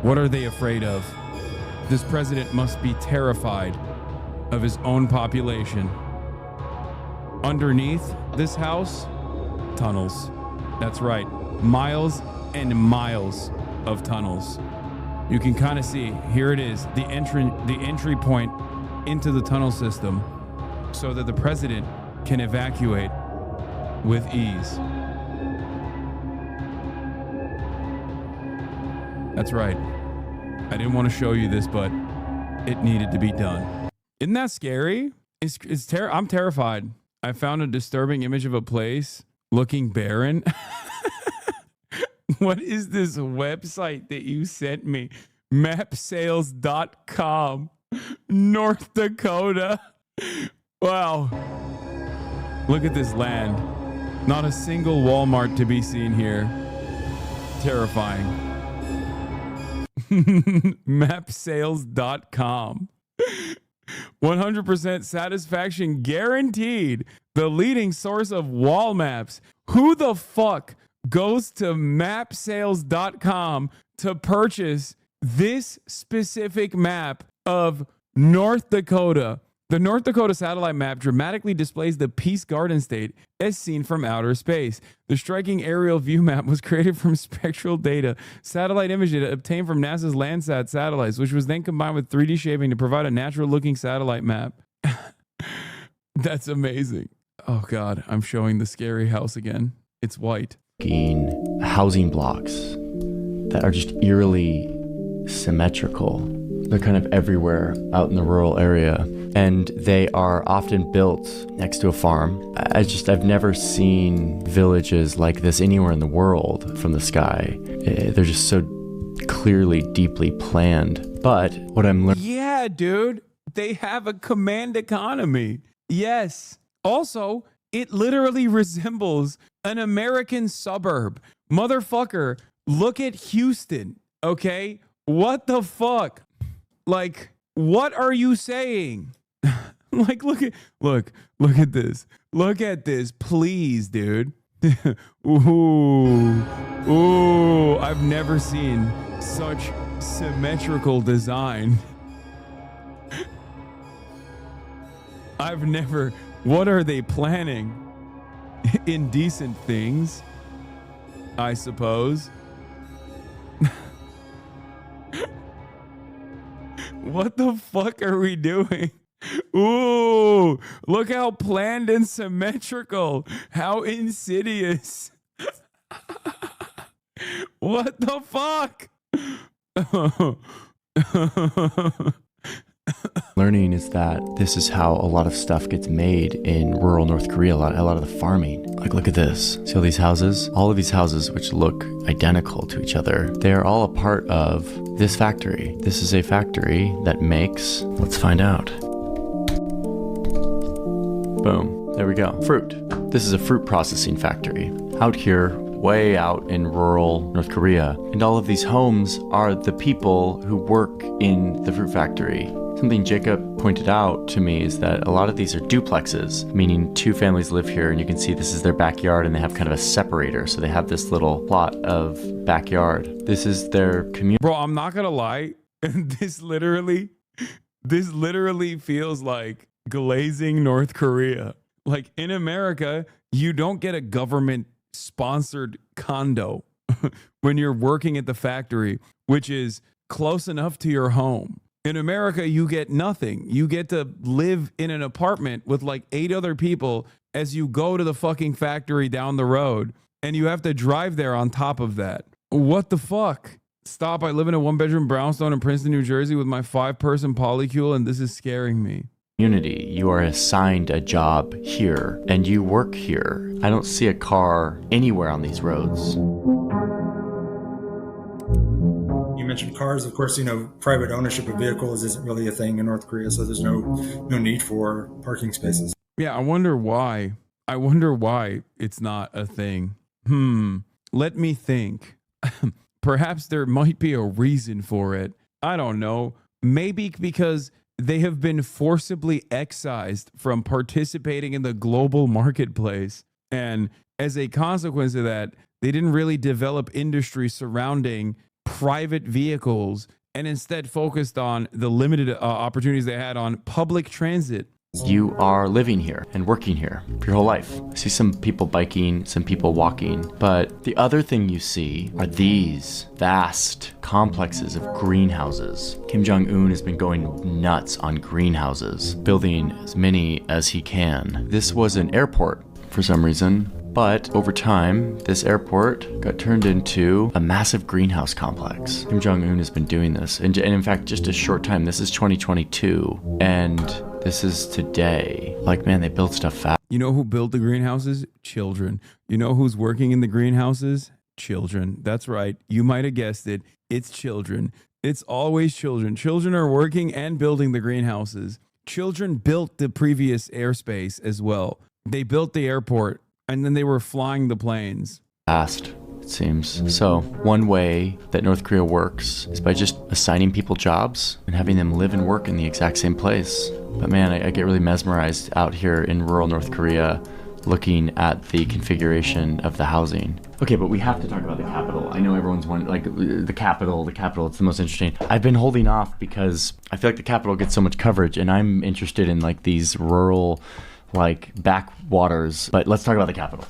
What are they afraid of? This president must be terrified of his own population. Underneath this house, tunnels. That's right, miles and miles of tunnels. You can kind of see, here it is, the entry point into the tunnel system so that the president can evacuate with ease. That's right. I didn't want to show you this, but it needed to be done. Isn't that scary? I'm terrified. I found a disturbing image of a place looking barren. What is this website that you sent me? Mapsales.com. North Dakota. Wow. Look at this land. Not a single Walmart to be seen here. Terrifying. Mapsales.com. 100% satisfaction guaranteed. The leading source of wall maps. Who the fuck goes to mapsales.com to purchase this specific map of North Dakota? The North Dakota satellite map dramatically displays the Peace Garden State as seen from outer space. The striking aerial view map was created from spectral data, satellite image data obtained from NASA's Landsat satellites, which was then combined with 3D shaping to provide a natural-looking satellite map. That's amazing. Oh, God, I'm showing the scary house again. It's white. Housing blocks that are just eerily symmetrical. They're kind of everywhere out in the rural area, and they are often built next to a farm. I've never seen villages like this anywhere in the world from the sky. They're just so clearly, deeply planned. But what I'm learning... Yeah, dude, they have a command economy. Yes. Also, it literally resembles an American suburb. Motherfucker, look at Houston, okay? What the fuck? Like, what are you saying? Like, look at this. Look at this, please, dude. Ooh, I've never seen such symmetrical design. What are they planning? Indecent things, I suppose. What the fuck are we doing? Ooh, look how planned and symmetrical. How insidious. What the fuck? Learning is that this is how a lot of stuff gets made in rural North Korea, a lot of the farming. Like, look at this. See all these houses? All of these houses, which look identical to each other, they are all a part of this factory. This is a factory that makes, let's find out. Boom. There we go. Fruit. This is a fruit processing factory. Out here, way out in rural North Korea. And all of these homes are the people who work in the fruit factory. Something Jacob pointed out to me is that a lot of these are duplexes, meaning two families live here, and you can see this is their backyard, and they have kind of a separator. So they have this little plot of backyard. This is their community. Bro, I'm not gonna lie. This literally feels like glazing North Korea. Like, in America, you don't get a government sponsored condo when you're working at the factory, which is close enough to your home. In America, you get nothing. You get to live in an apartment with like 8 other people as you go to the fucking factory down the road, and you have to drive there on top of that. What the fuck? Stop. I live in a 1-bedroom brownstone in Princeton, New Jersey with my 5-person polycule, and this is scaring me. You are assigned a job here, and you work here. I don't see a car anywhere on these roads. You mentioned cars. Of course, private ownership of vehicles isn't really a thing in North Korea, so there's no need for parking spaces. Yeah, I wonder why it's not a thing. Let me think. Perhaps there might be a reason for it. I don't know. Maybe because they have been forcibly excised from participating in the global marketplace. And as a consequence of that, they didn't really develop industry surrounding private vehicles and instead focused on the limited opportunities they had on public transit. You are living here and working here for your whole life. I see some people biking, some people walking, but the other thing you see are these vast complexes of greenhouses. Kim Jong-un has been going nuts on greenhouses, building as many as he can. This was an airport for some reason, but over time, this airport got turned into a massive greenhouse complex. Kim Jong-un has been doing this, and in fact, just a short time. This is 2022, and this is today. Like, man, they build stuff fast. You know who built the greenhouses? Children. You know who's working in the greenhouses? Children. That's right. You might have guessed it. It's children. It's always children. Children are working and building the greenhouses. Children built the previous airspace as well. They built the airport, and then they were flying the planes. Fast, it seems. So one way that North Korea works is by just assigning people jobs and having them live and work in the exact same place. But man, I get really mesmerized out here in rural North Korea looking at the configuration of the housing. Okay, but we have to talk about the capital. I know everyone's like, the capital, it's the most interesting. I've been holding off because I feel like the capital gets so much coverage, and I'm interested in like these rural, like backwaters. But let's talk about the capital.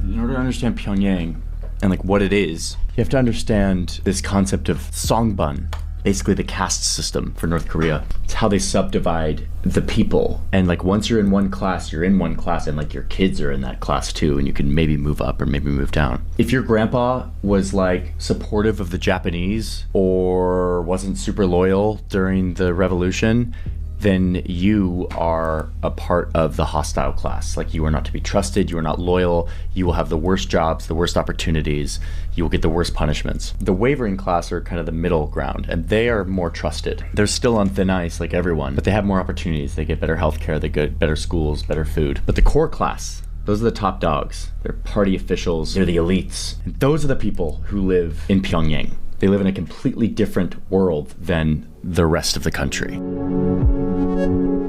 In order to understand Pyongyang and like what it is, you have to understand this concept of songbun, basically the caste system for North Korea. It's how they subdivide the people. And like once you're in one class, you're in one class, and like your kids are in that class too, and you can maybe move up or maybe move down. If your grandpa was like supportive of the Japanese or wasn't super loyal during the revolution, then you are a part of the hostile class. Like, you are not to be trusted, you are not loyal, you will have the worst jobs, the worst opportunities, you will get the worst punishments. The wavering class are kind of the middle ground, and they are more trusted. They're still on thin ice like everyone, but they have more opportunities. They get better healthcare, they get better schools, better food. But the core class, those are the top dogs. They're party officials, they're the elites. And those are the people who live in Pyongyang. They live in a completely different world than the rest of the country.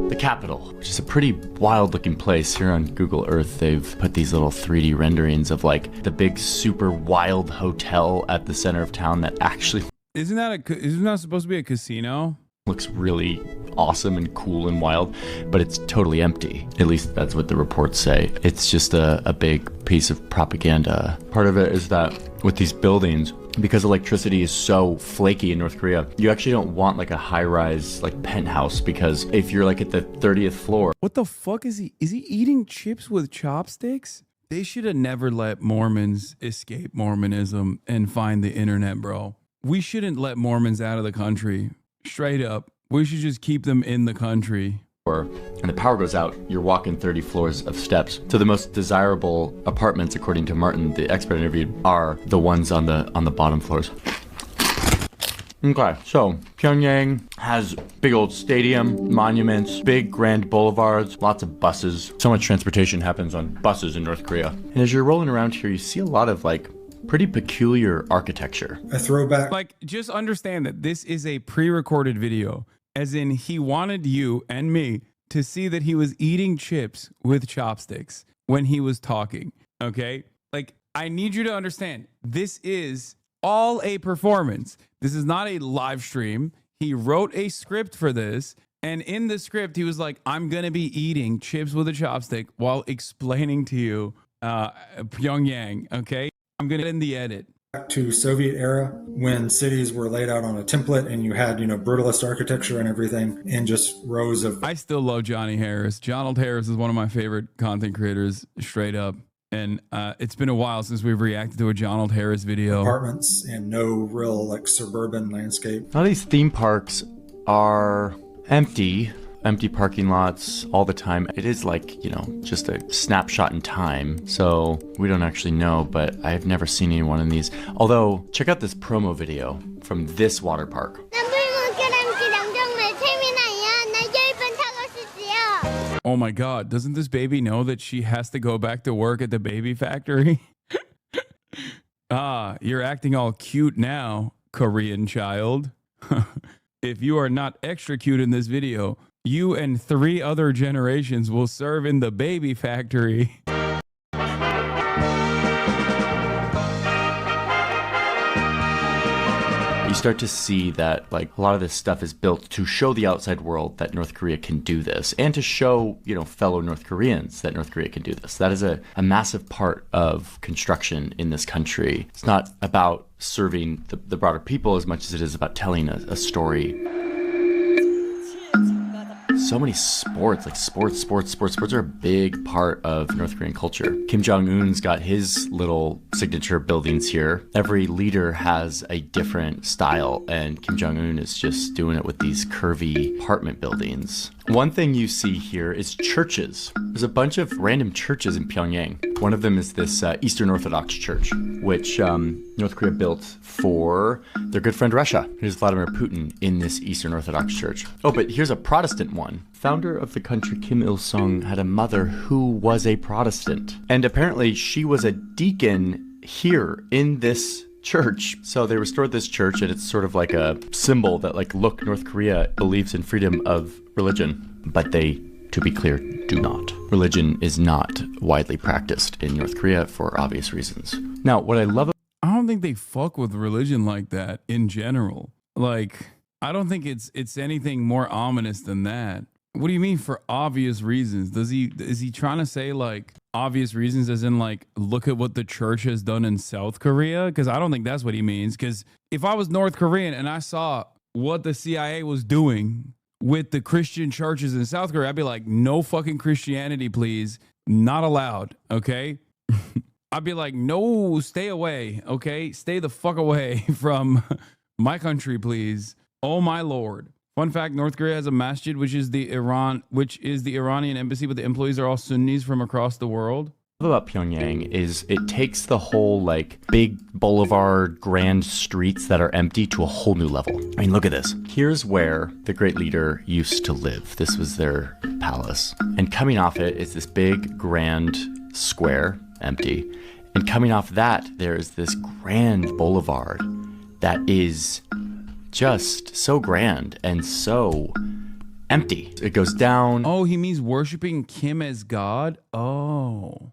The capital, which is a pretty wild looking place. Here on Google Earth, they've put these little 3D renderings of like the big super wild hotel at the center of town that actually isn't that supposed to be a casino? Looks really awesome and cool and wild, but it's totally empty. At least that's what the reports say. It's just a big piece of propaganda. Part of it is that with these buildings, because electricity is so flaky in North Korea, you actually don't want like a high-rise like penthouse, because if you're like at the 30th floor. What the fuck is he? Is he eating chips with chopsticks? They should have never let Mormons escape Mormonism and find the internet, bro. We shouldn't let Mormons out of the country. Straight up. We should just keep them in the country. And the power goes out, you're walking 30 floors of steps. So the most desirable apartments, according to Martin, the expert interviewed, are the ones on the bottom floors. Okay, so Pyongyang has big old stadium, monuments, big grand boulevards, lots of buses. So much transportation happens on buses in North Korea. And as you're rolling around here, you see a lot of like pretty peculiar architecture. A throwback. Like, just understand that this is a pre-recorded video, as in he wanted you and me to see that he was eating chips with chopsticks when he was talking, okay? Like, I need you to understand, this is all a performance. This is not a live stream. He wrote a script for this, and in the script, he was like, I'm going to be eating chips with a chopstick while explaining to you Pyongyang, okay? I'm going to end the edit. Back to Soviet era, when cities were laid out on a template and you had, brutalist architecture and everything, and just rows of... I still love Johnny Harris. Donald Harris is one of my favorite content creators, straight up. And it's been a while since we've reacted to a Donald Harris video. Apartments and no real like suburban landscape. All these theme parks are empty parking lots all the time. It is like, just a snapshot in time. So we don't actually know, but I've never seen anyone in these. Although, check out this promo video from this water park. Oh my God, doesn't this baby know that she has to go back to work at the baby factory? You're acting all cute now, Korean child. If you are not extra cute in this video, you and 3 other generations will serve in the baby factory. You start to see that like a lot of this stuff is built to show the outside world that North Korea can do this, and to show, fellow North Koreans that North Korea can do this. That is a massive part of construction in this country. It's not about serving the broader people as much as it is about telling a story. So many sports, like sports are a big part of North Korean culture. Kim Jong-un's got his little signature buildings here. Every leader has a different style, and Kim Jong-un is just doing it with these curvy apartment buildings. One thing you see here is churches. There's a bunch of random churches in Pyongyang. One of them is this Eastern Orthodox church, which North Korea built for their good friend Russia. Here's Vladimir Putin in this Eastern Orthodox church. Oh, but here's a Protestant one. Founder of the country Kim Il-sung had a mother who was a Protestant. And apparently she was a deacon here in this church. So they restored this church, and it's sort of like a symbol that, like, look, North Korea believes in freedom of religion. But they, to be clear, do not. Religion is not widely practiced in North Korea for obvious reasons. Now, what I love... I don't think they fuck with religion like that in general. Like, I don't think it's anything more ominous than that. What do you mean for obvious reasons? Is he trying to say like obvious reasons as in like, look at what the church has done in South Korea? Because I don't think that's what he means. Because if I was North Korean and I saw what the CIA was doing with the Christian churches in South Korea, I'd be like, no fucking Christianity, please. Not allowed. Okay. I'd be like, no, stay away. Okay. Stay the fuck away from my country, please. Oh my Lord. Fun fact, North Korea has a masjid, which is the Iranian embassy, but the employees are all Sunnis from across the world. What I love about Pyongyang is it takes the whole like big boulevard, grand streets that are empty to a whole new level. I mean, look at this. Here's where the great leader used to live. This was their palace. And coming off it is this big, grand square, empty. And coming off that, there is this grand boulevard that is just so grand and so empty. It goes down. Oh, he means worshiping Kim as God? Oh,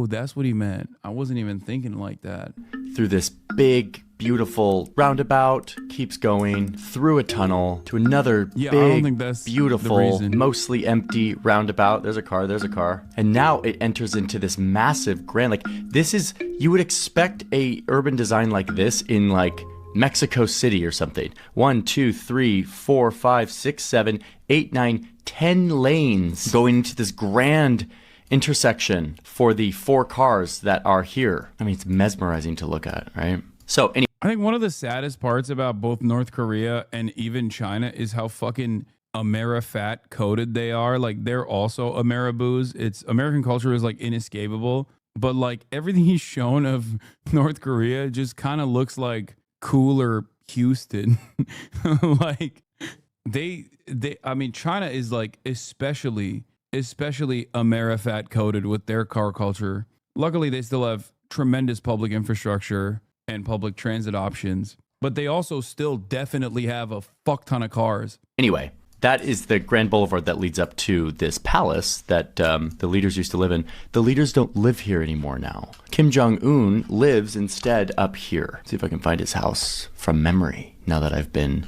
that's what he meant. I wasn't even thinking like that. Through this big beautiful roundabout, keeps going through a tunnel to another I don't big, think that's the beautiful, reason. mostly empty roundabout. There's a car. And now it enters into this massive grand, like this is, you would expect a urban design like this in like Mexico City or something. 1, 2, 3, 4, 5, 6, 7, 8, 9, 10 lanes going into this grand intersection for the 4 cars that are here. I mean, it's mesmerizing to look at, right? So anyway. I think one of the saddest parts about both North Korea and even China is how fucking Amerifat coded they are. Like, they're also Ameriboos. It's American culture is like inescapable, but like everything he's shown of North Korea just kind of looks like cooler Houston. Like I mean, China is like especially Amerifat coded with their car culture. Luckily, they still have tremendous public infrastructure and public transit options, but they also still definitely have a fuck ton of cars. Anyway, that is the grand boulevard that leads up to this palace that the leaders used to live in. The leaders don't live here anymore now. Kim Jong-un lives instead up here. See if I can find his house from memory now that I've been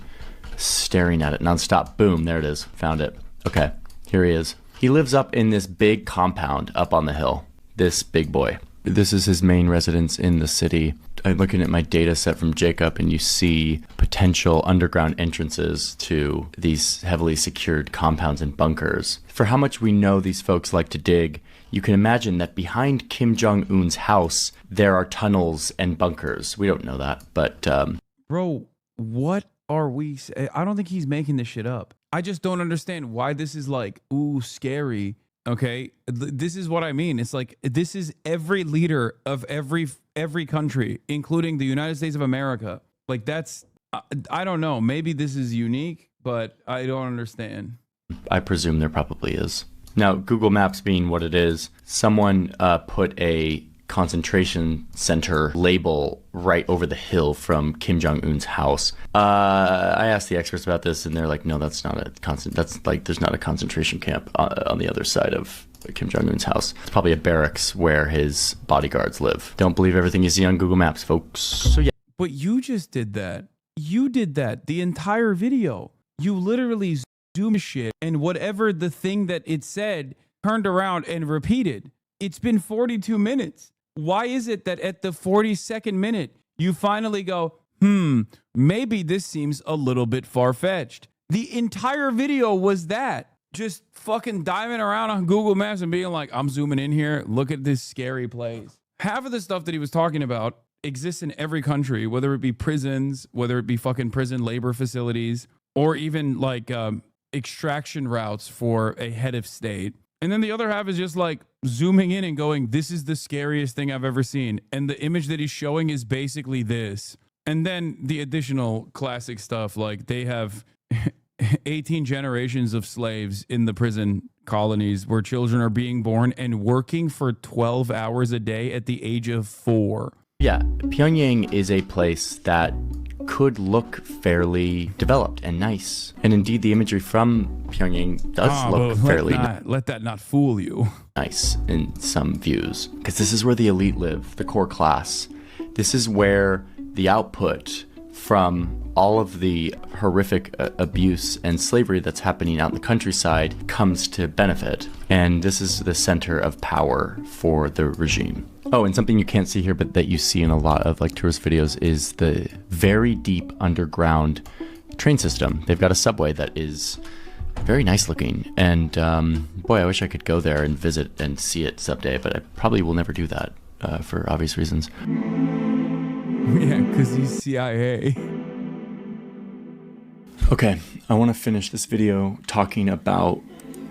staring at it nonstop. Boom, there it is. Found it. Okay, here he is. He lives up in this big compound up on the hill. This big boy. This is his main residence in the city. I'm looking at my data set from Jacob, and you see potential underground entrances to these heavily secured compounds and bunkers. For how much we know these folks like to dig, you can imagine that behind Kim Jong-un's house, there are tunnels and bunkers. We don't know that, but... Bro, what are we... I don't think he's making this shit up. I just don't understand why this is like, ooh, scary. Okay, this is what I mean. It's like, this is every leader of every country, including the United States of America. Like, that's, I don't know. Maybe this is unique, but I don't understand. I presume there probably is. Now, Google Maps being what it is, someone put a concentration center label right over the hill from Kim Jong-un's house. I asked the experts about this, and they're like, no, that's not a that's like, there's not a concentration camp on the other side of Kim Jong-un's house. It's probably a barracks where his bodyguards live. Don't believe everything you see on Google Maps, folks. So yeah. But you just did that. You did that the entire video. You literally zoomed shit, and whatever the thing that it said turned around and repeated. It's been 42 minutes. Why is it that at the 42nd minute, you finally go, maybe this seems a little bit far-fetched? The entire video was that. Just fucking diving around on Google Maps and being like, I'm zooming in here. Look at this scary place. Half of the stuff that he was talking about exists in every country, whether it be prisons, whether it be fucking prison labor facilities, or even like extraction routes for a head of state. And then the other half is just like zooming in and going, this is the scariest thing I've ever seen. And the image that he's showing is basically this. And then the additional classic stuff, like they have 18 generations of slaves in the prison colonies where children are being born and working for 12 hours a day at the age of 4. Yeah, Pyongyang is a place that could look fairly developed and nice. And indeed, the imagery from Pyongyang does look fairly let that not fool you. Nice in some views. Because this is where the elite live, the core class. This is where the output from all of the horrific abuse and slavery that's happening out in the countryside comes to benefit. And this is the center of power for the regime. Oh, and something you can't see here, but that you see in a lot of like tourist videos is the very deep underground train system. They've got a subway that is very nice looking. And boy, I wish I could go there and visit and see it someday, but I probably will never do that for obvious reasons. Yeah, because he's CIA. Okay, I want to finish this video talking about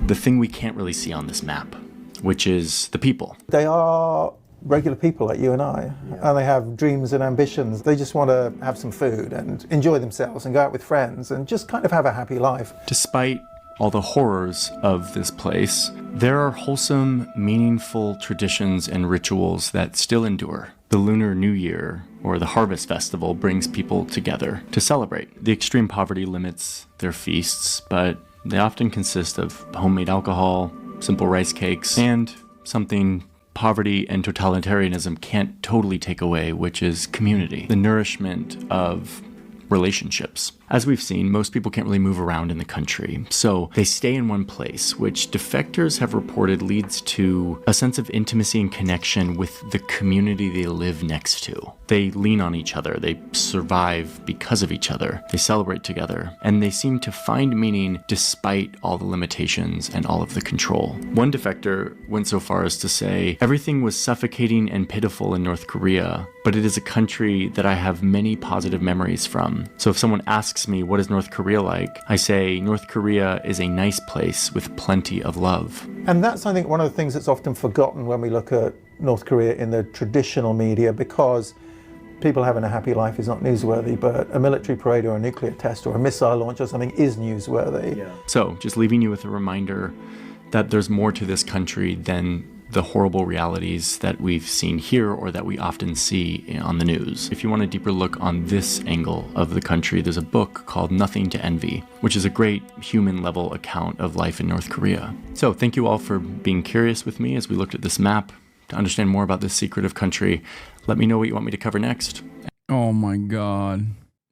the thing we can't really see on this map, which is the people. They are regular people like you and I, and they have dreams and ambitions. They just want to have some food and enjoy themselves and go out with friends and just kind of have a happy life. Despite all the horrors of this place, there are wholesome, meaningful traditions and rituals that still endure. The Lunar New Year, or the Harvest Festival, brings people together to celebrate. The extreme poverty limits their feasts, but they often consist of homemade alcohol, simple rice cakes, and something poverty and totalitarianism can't totally take away, which is community, the nourishment of relationships. As we've seen, most people can't really move around in the country, so they stay in one place, which defectors have reported leads to a sense of intimacy and connection with the community they live next to. They lean on each other, they survive because of each other, they celebrate together, and they seem to find meaning despite all the limitations and all of the control. One defector went so far as to say, "Everything was suffocating and pitiful in North Korea, but it is a country that I have many positive memories from. So if someone asks me, what is North Korea like? I say, North Korea is a nice place with plenty of love." And that's, I think, one of the things that's often forgotten when we look at North Korea in the traditional media, because people having a happy life is not newsworthy, but a military parade or a nuclear test or a missile launch or something is newsworthy. Yeah. So just leaving you with a reminder that there's more to this country than the horrible realities that we've seen here or that we often see on the news. If you want a deeper look on this angle of the country, there's a book called Nothing to Envy, which is a great human level account of life in North Korea. So thank you all for being curious with me as we looked at this map. To understand more about this secretive country, let me know what you want me to cover next. Oh my God.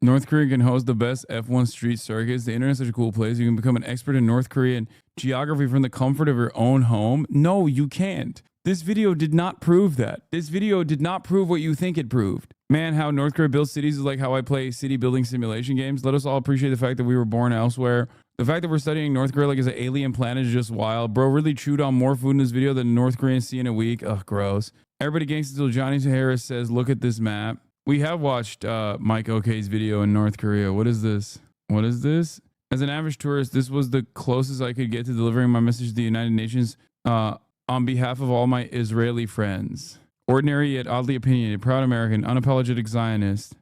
North Korea can host the best F1 street circuits. The internet is such a cool place. You can become an expert in North Korean geography from the comfort of your own home. No, you can't. This video did not prove that. This video did not prove what you think it proved. Man, how North Korea builds cities is like how I play city building simulation games. Let us all appreciate the fact that we were born elsewhere. The fact that we're studying North Korea like it's an alien planet is just wild. Bro really chewed on more food in this video than North Koreans see in a week. Ugh, gross. Everybody gangsta until Johnny Harris says, look at this map. We have watched Mike Ok's video in North Korea. What is this? What is this? As an average tourist, this was the closest I could get to delivering my message to the United Nations on behalf of all my Israeli friends. Ordinary yet oddly opinionated, proud American, unapologetic Zionist.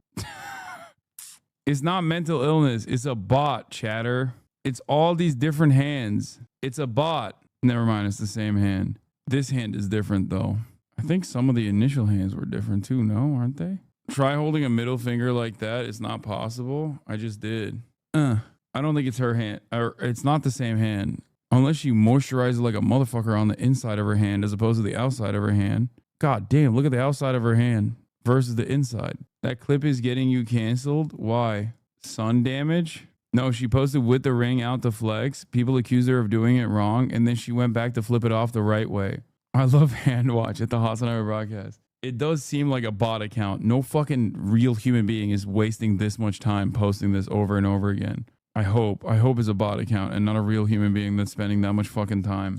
It's not mental illness. It's a bot, chatter. It's all these different hands. It's a bot. Never mind, it's the same hand. This hand is different, though. I think some of the initial hands were different, too, no? Aren't they? Try holding a middle finger like that. It's not possible. I just did. I don't think it's her hand. Or it's not the same hand. Unless she moisturizes like a motherfucker on the inside of her hand as opposed to the outside of her hand. God damn, look at the outside of her hand versus the inside. That clip is getting you canceled. Why? Sun damage? No, she posted with the ring out to flex. People accused her of doing it wrong, and then she went back to flip it off the right way. I love hand watch at the Hasanabi broadcast. It does seem like a bot account. No fucking real human being is wasting this much time posting this over and over again. I hope it's a bot account and not a real human being that's spending that much fucking time.